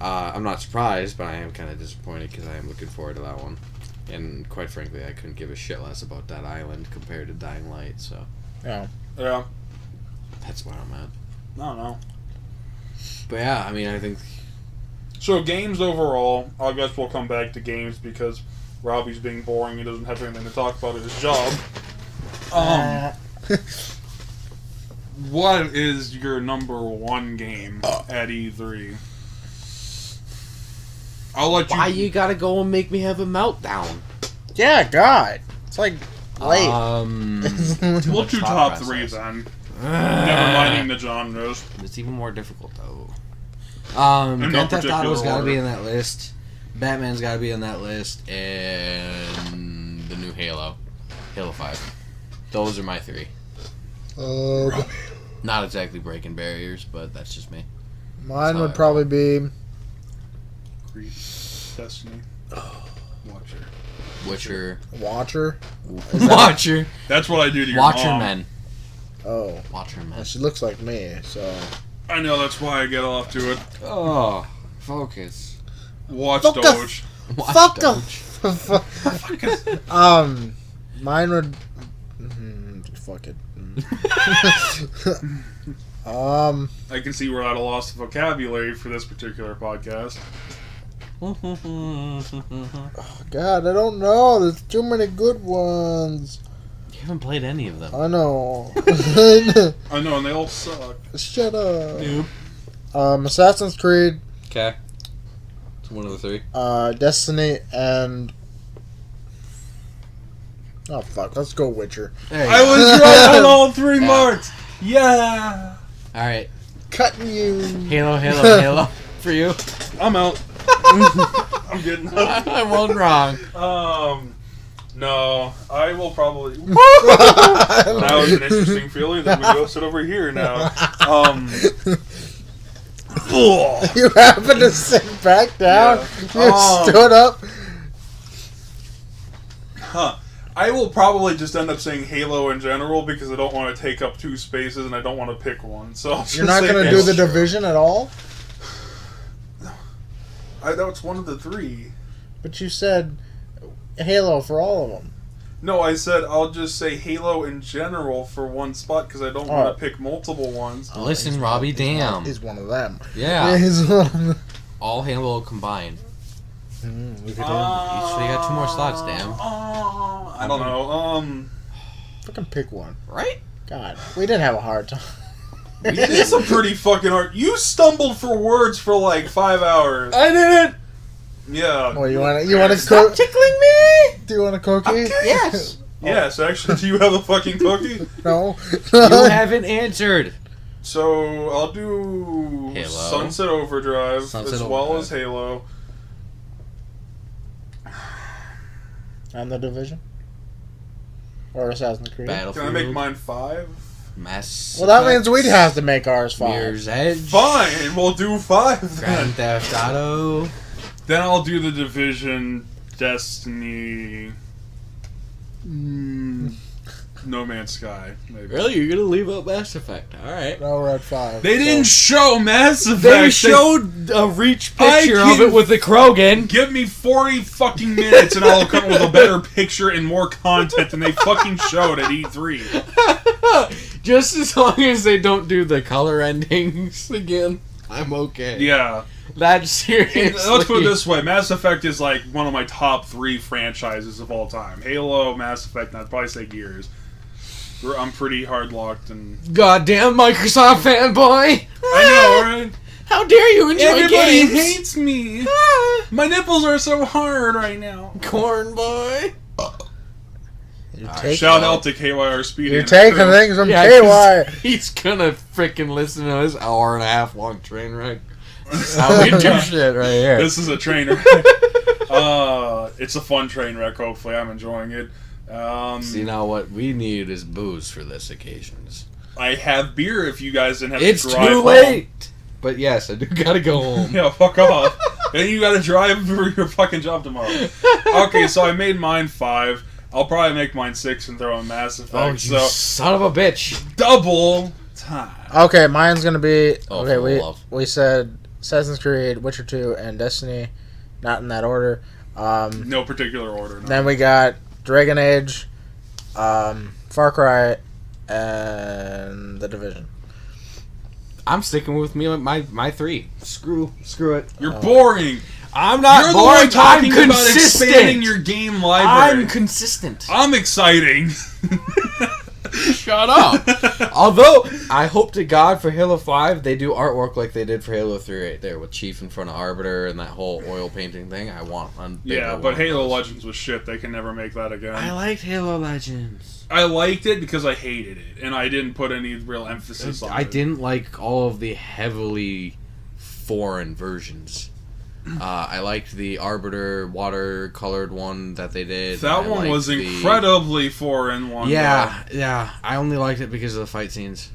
I'm not surprised, but I am kind of disappointed because I am looking forward to that one. And quite frankly, I couldn't give a shit less about Dead Island compared to Dying Light, so Yeah. Yeah. that's where I'm at. I don't know. But yeah, I mean, I think... So games overall, I guess we'll come back to games because Robbie's being boring. He doesn't have anything to talk about at his job. What is your number one game at E3? I'll let you... Why you gotta go and make me have a meltdown? Yeah, God. It's like late. We'll do top three then. Never minding the genres. It's even more difficult though. In no Grand Theft particular Auto's gotta order. be in that list. Batman's gotta be in that list, and the new Halo, Halo 5. Those are my three. Not exactly breaking barriers, but that's just me. Mine would probably be Creed, Destiny, Watcher. Witcher. Watcher. Watcher. That's what I do to your Watcher mom. men. Oh. Watcher men. Well, she looks like me, so. I know, that's why I get off to it. Oh, focus. Watch Focus. Doge. Fuck Doge. Mine would. Fuck it. I can see we're at a loss of vocabulary for this particular podcast. God, I don't know. There's too many good ones. You haven't played any of them. I know. I know, and they all suck. Shut up. Nope. Assassin's Creed, Okay. It's one of the three. Destiny, and. Oh, fuck. Let's go Witcher. There you I go. was right on all three Yeah. marks! Yeah! Alright. Cutting you. Halo for you. I'm out. I'm getting up. I won wrong. No, I will probably. That was an interesting feeling that we go sit over here now. You happen to sit back down. Yeah. You stood up. Huh. I will probably just end up saying Halo in general because I don't want to take up two spaces and I don't want to pick one. So I'll You're just not say going to do Halo. the Division at all? I know it's one of the three. But you said Halo for all of them. No, I said I'll just say Halo in general for one spot because I don't want to pick multiple ones. Listen, Robbie, damn. He's one of them. Yeah. He's one of them. All Halo combined. We could So you got two more slots, damn. I don't know. fucking pick one. Right? God, we didn't have a hard time. It's a pretty fucking hard. You stumbled for words for like 5 hours. I didn't. Yeah. Well, you want to Stop cook? tickling me. Do you want a cookie? Yes. Yes, actually, do you have a fucking cookie? No. You haven't answered. So I'll do Halo. Sunset Overdrive Sunset as well Overdrive. as Halo. And the Division? Or Assassin's Creed? Battlefield. Can I make mine 5? Mass. Well, that means we'd have to make ours 5. Mirror's Edge. Fine, we'll do 5 then. Grand Theft Auto. Then I'll do the Division, Destiny, No Man's Sky. Maybe. Really? You're gonna leave out Mass Effect? All right. No, we're at 5. They didn't show Mass Effect. They showed a reach picture of it with the Krogan. Give me 40 fucking minutes and I'll come up with a better picture and more content than they fucking showed at E3. Just as long as they don't do the color endings again, I'm okay. Yeah. That's seriously. Let's put it this way. Mass Effect is like one of my top 3 franchises of all time. Halo, Mass Effect, and I'd probably say Gears. I'm pretty hard locked and... Goddamn Microsoft fanboy! I know, right? How dare you enjoy Everybody games? hates me. My nipples are so hard right now. Corn boy. Shout out to KYR Speedy. You're taking things from KY. He's gonna freaking listen to this hour-and-a-half-long train wreck. That's how we do shit right here. This is a train wreck. It's a fun train wreck, hopefully. I'm enjoying it. See, now what we need is booze for this occasions. I have beer if you guys didn't have to drive home. It's too late! But yes, I do gotta go home. Yeah, fuck off. Then you gotta drive for your fucking job tomorrow. Okay, so I made mine 5. I'll probably make mine 6 and throw in Mass Effect. Oh, you son of a bitch. Double time. Okay, mine's gonna be... we said Assassin's Creed, Witcher 2, and Destiny. Not in that order. No particular order. No. Then we got Dragon Age, Far Cry, and The Division. I'm sticking with my 3. Screw it. You're boring. I'm not You're boring. The one talking I'm about expanding your game library. I'm consistent. I'm exciting. Shut up. Although, I hope to God for Halo 5, they do artwork like they did for Halo 3 right there, with Chief in front of Arbiter and that whole oil painting thing. I want one. Yeah, but Halo Legends was shit. They can never make that again. I liked Halo Legends. I liked it because I hated it, and I didn't put any real emphasis on it. I didn't like all of the heavily foreign versions. I liked the Arbiter watercolored one that they did. That one was incredibly foreign one. Yeah. I only liked it because of the fight scenes.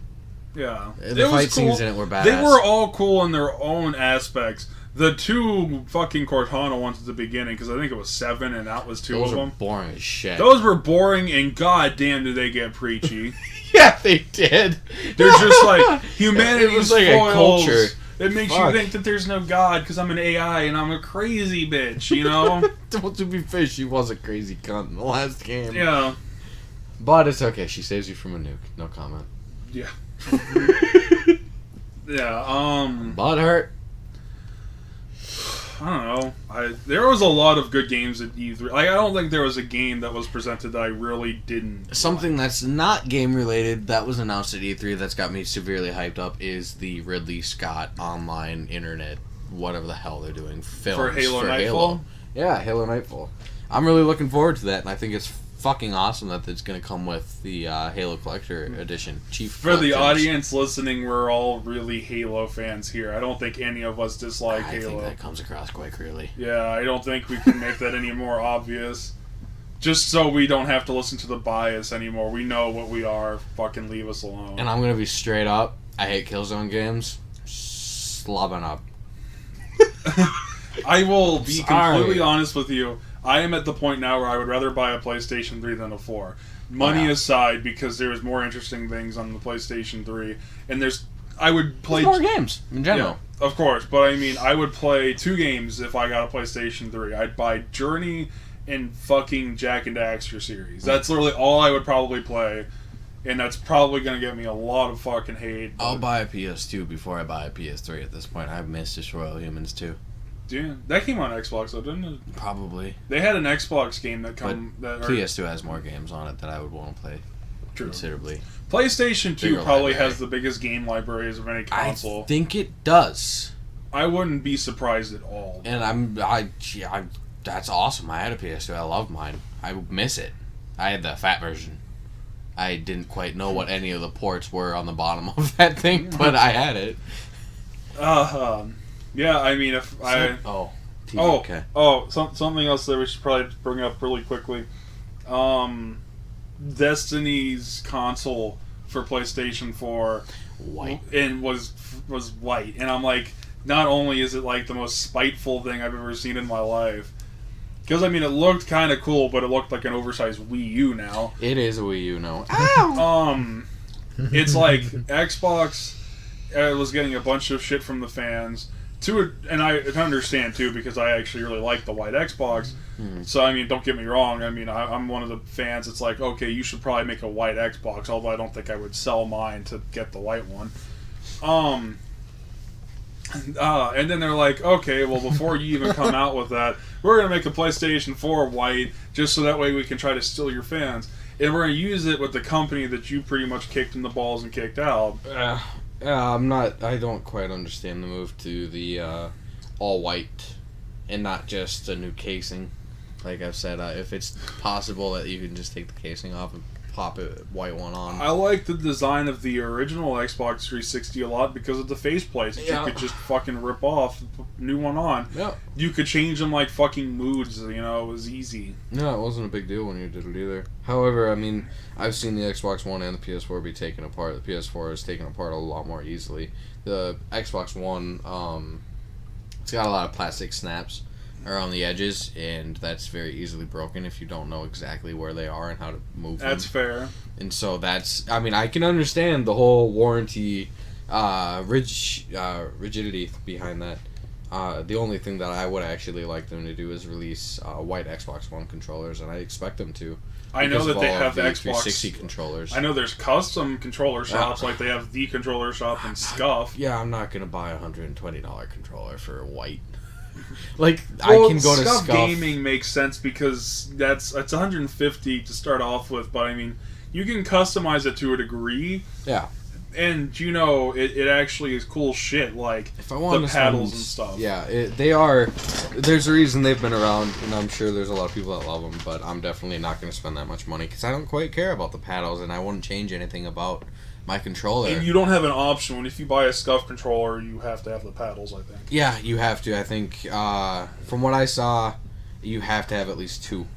Yeah. The fight scenes in it were badass. They were all cool in their own aspects. The 2 fucking Cortana ones at the beginning, because I think it was 7 and that was 2 of them. Those were boring as shit. Those were boring, and goddamn did they get preachy. Yeah, they did. They're just like, humanity was like spoils. a culture. It makes you think that there's no God because I'm an AI and I'm a crazy bitch, you know? Well, to be fair, she was a crazy cunt in the last game. Yeah. But it's okay. She saves you from a nuke. No comment. Yeah. Yeah, Butt hurt. I don't know. There was a lot of good games at E3. Like, I don't think there was a game that was presented that I really didn't Something that's not game related that was announced at E3 that's got me severely hyped up is the Ridley Scott online internet, whatever the hell they're doing, films for Halo Nightfall. Yeah, Halo Nightfall. I'm really looking forward to that, and I think it's fucking awesome that it's going to come with the Halo Collector Edition. For the audience listening, we're all really Halo fans here. I don't think any of us dislike Halo. I think that comes across quite clearly. Yeah, I don't think we can make that any more obvious. Just so we don't have to listen to the bias anymore. We know what we are. Fucking leave us alone. And I'm going to be straight up. I hate Killzone games. Slubbing up. I will be completely honest with you. I am at the point now where I would rather buy a PlayStation 3 than a 4. Money aside, because there's more interesting things on the PlayStation 3, and I would play more games in general. Yeah, of course, but I mean, I would play 2 games if I got a PlayStation 3. I'd buy Journey and fucking Jack and Daxter series. That's literally all I would probably play, and that's probably going to get me a lot of fucking hate. I'll buy a PS2 before I buy a PS3 at this point. I've missed Destroy All Humans too. Yeah, that came on Xbox though, didn't it? Probably. They had an Xbox game that PS2 has more games on it that I would want to play. True. Considerably. PlayStation 2 probably has the biggest game libraries of any console. I think it does. I wouldn't be surprised at all. And that's awesome. I had a PS2. I love mine. I miss it. I had the fat version. I didn't quite know what any of the ports were on the bottom of that thing, but I had it. Yeah, I mean, something else that we should probably bring up really quickly. Destiny's console for PlayStation 4 white and was white, and I'm like, not only is it like the most spiteful thing I've ever seen in my life, because I mean, it looked kind of cool, but it looked like an oversized Wii U now. It is a Wii U now. Ow! It's like Xbox was getting a bunch of shit from the fans. And I understand too, because I actually really like the white Xbox. So I mean, don't get me wrong. I mean, I'm one of the fans. It's like, okay, you should probably make a white Xbox. Although I don't think I would sell mine to get the white one. And then they're like, okay, well, before you even come out with that, we're gonna make a PlayStation 4 white, just so that way we can try to steal your fans, and we're gonna use it with the company that you pretty much kicked in the balls and kicked out. I don't quite understand the move to the all white and not just a new casing. Like I've said, if it's possible that you can just take the casing off and pop a white one on. I like the design of the original Xbox 360 a lot because of the faceplates that you could just fucking rip off, put a new one on. Yeah. You could change them like fucking moods, it was easy. No, it wasn't a big deal when you did it either. However, I mean, I've seen the Xbox One and the PS4 be taken apart. The PS4 is taken apart a lot more easily. The Xbox One, it's got a lot of plastic snaps around the edges, and that's very easily broken if you don't know exactly where they are and how to move them. That's fair. And so I can understand the whole warranty rigidity behind that. The only thing that I would actually like them to do is release white Xbox One controllers, and I expect them to. I know that they have the Xbox 360 controllers. I know there's custom controller shops, like they have the controller shop and Scuff. Yeah, I'm not gonna buy a $120 controller for white. I can go to Scuff. Gaming makes sense because it's $150 to start off with, but I mean, you can customize it to a degree. Yeah. And it actually is cool shit, like if I want the paddles and stuff. Yeah, they are. There's a reason they've been around, and I'm sure there's a lot of people that love them. But I'm definitely not going to spend that much money because I don't quite care about the paddles, and I wouldn't change anything about my controller. And you don't have an option. If you buy a Scuff controller, you have to have the paddles, I think. Yeah, you have to. I think from what I saw, you have to have at least two.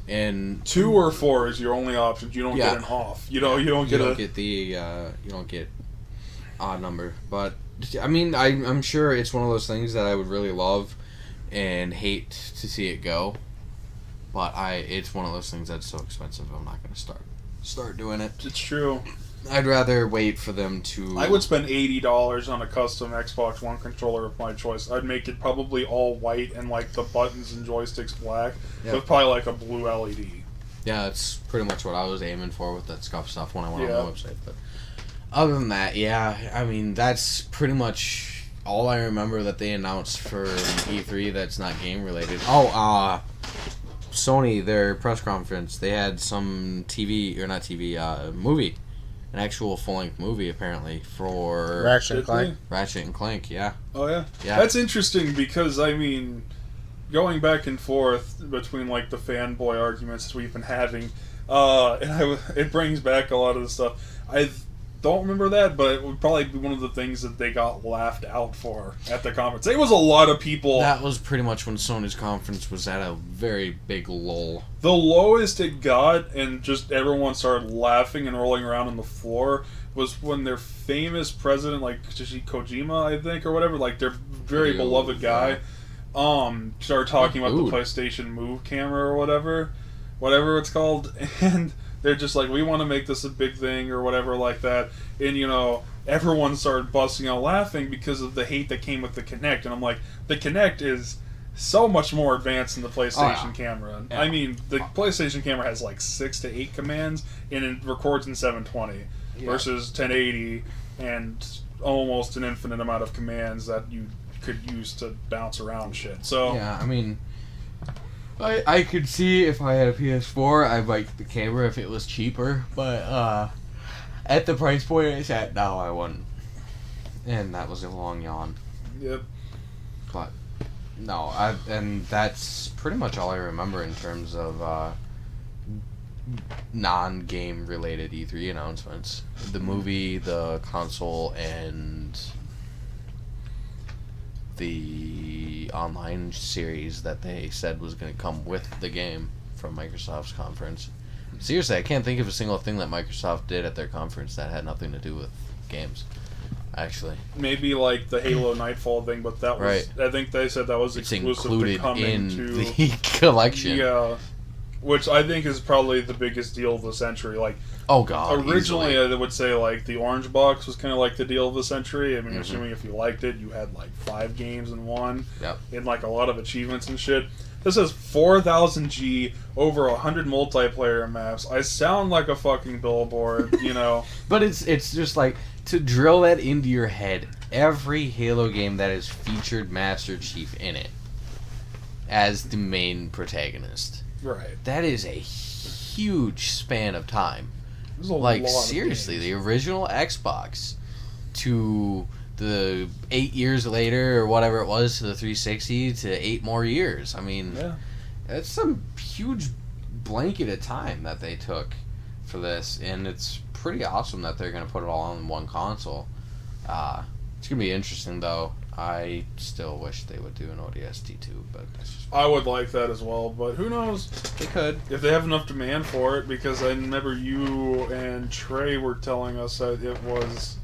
And 2 or 4 is your only options. You don't get an off. You don't get odd number. But I mean, I'm sure it's one of those things that I would really love and hate to see it go. But it's one of those things that's so expensive. I'm not going to start doing it. It's true. I'd rather wait for them to... I would spend $80 on a custom Xbox One controller of my choice. I'd make it probably all white and like the buttons and joysticks black, with probably like a blue LED. Yeah, that's pretty much what I was aiming for with that Scuff stuff when I went on the website. But other than that, I mean, that's pretty much all I remember that they announced for E3 that's not game related. Oh, Sony, their press conference, they had some movie. An actual full-length movie, apparently, for Ratchet and Clank. Ratchet and Clank, yeah. Oh, yeah? Yeah. That's interesting because, I mean, going back and forth between, like, the fanboy arguments we've been having, it brings back a lot of the stuff. I don't remember that, but it would probably be one of the things that they got laughed out for at the conference. It was a lot of people. That was pretty much when Sony's conference was at a very big lull. The lowest it got, and just everyone started laughing and rolling around on the floor, was when their famous president, like Kojima, I think, or whatever, like their very beloved guy, started talking about the PlayStation Move camera or whatever it's called, and they're just like, we want to make this a big thing or whatever like that. And, everyone started busting out laughing because of the hate that came with the Kinect. And I'm like, the Kinect is so much more advanced than the PlayStation camera. Yeah. I mean, the PlayStation camera has like 6 to 8 commands, and it records in 720 versus 1080 and almost an infinite amount of commands that you could use to bounce around shit. So yeah, I mean... I could see if I had a PS4, I'd like the camera if it was cheaper, but at the price point it's at now, I wouldn't. And that was a long yawn. Yep. But no, and that's pretty much all I remember in terms of non-game related E3 announcements. The movie, the console, and the online series that they said was going to come with the game from Microsoft's conference. Seriously, I can't think of a single thing that Microsoft did at their conference that had nothing to do with games. Actually, maybe like the Halo Nightfall thing, but that was right. I think they said that was exclusive included to coming in to the collection. Yeah, which I think is probably the biggest deal of the century. Like, oh god, originally easily. I would say like the Orange Box was kind of like the deal of the century. I mean, assuming if you liked it, you had like 5 games in one, and like a lot of achievements and shit. This is 4,000 G over 100 multiplayer maps. I sound like a fucking billboard, But it's just like, to drill that into your head, every Halo game that has featured Master Chief in it as the main protagonist. Right. That is a huge span of time. Like, seriously, the original Xbox to the 8 years later or whatever it was to the 360 to 8 more years. I mean, It's some huge blanket of time that they took for this, and it's pretty awesome that they're going to put it all on one console. It's going to be interesting, though. I still wish they would do an ODST too, but that's just... I would like that as well, but who knows? They could. If they have enough demand for it, because I remember you and Trey were telling us that it was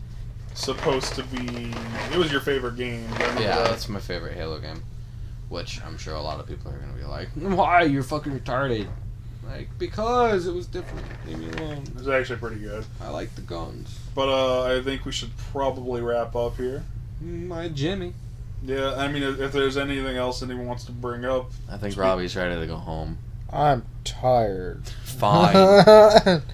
supposed to be... It was your favorite game. Yeah, that's my favorite Halo game. Which I'm sure a lot of people are going to be like, why? You're fucking retarded. Like, because it was different. Leave me alone. It was actually pretty good. I like the guns. But I think we should probably wrap up here. My Jimmy. Yeah, I mean, if there's anything else anyone wants to bring up... I think Robbie's ready to go home. I'm tired. Fine.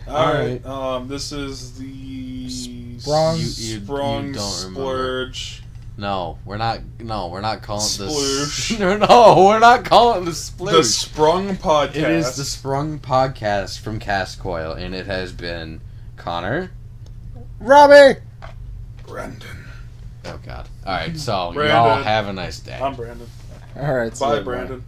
Alright, this is the... Sprung. Sprung Splurge. No, we're not calling Sploosh. this... No, we're not calling the Sploosh. The Sprung Podcast. It is the Sprung Podcast from Coil, and it has been Connor. Robbie! Brandon. Oh, God. Alright, so Brandon. y'all have a nice day. I'm Brandon. Alright, Bye, Brandon.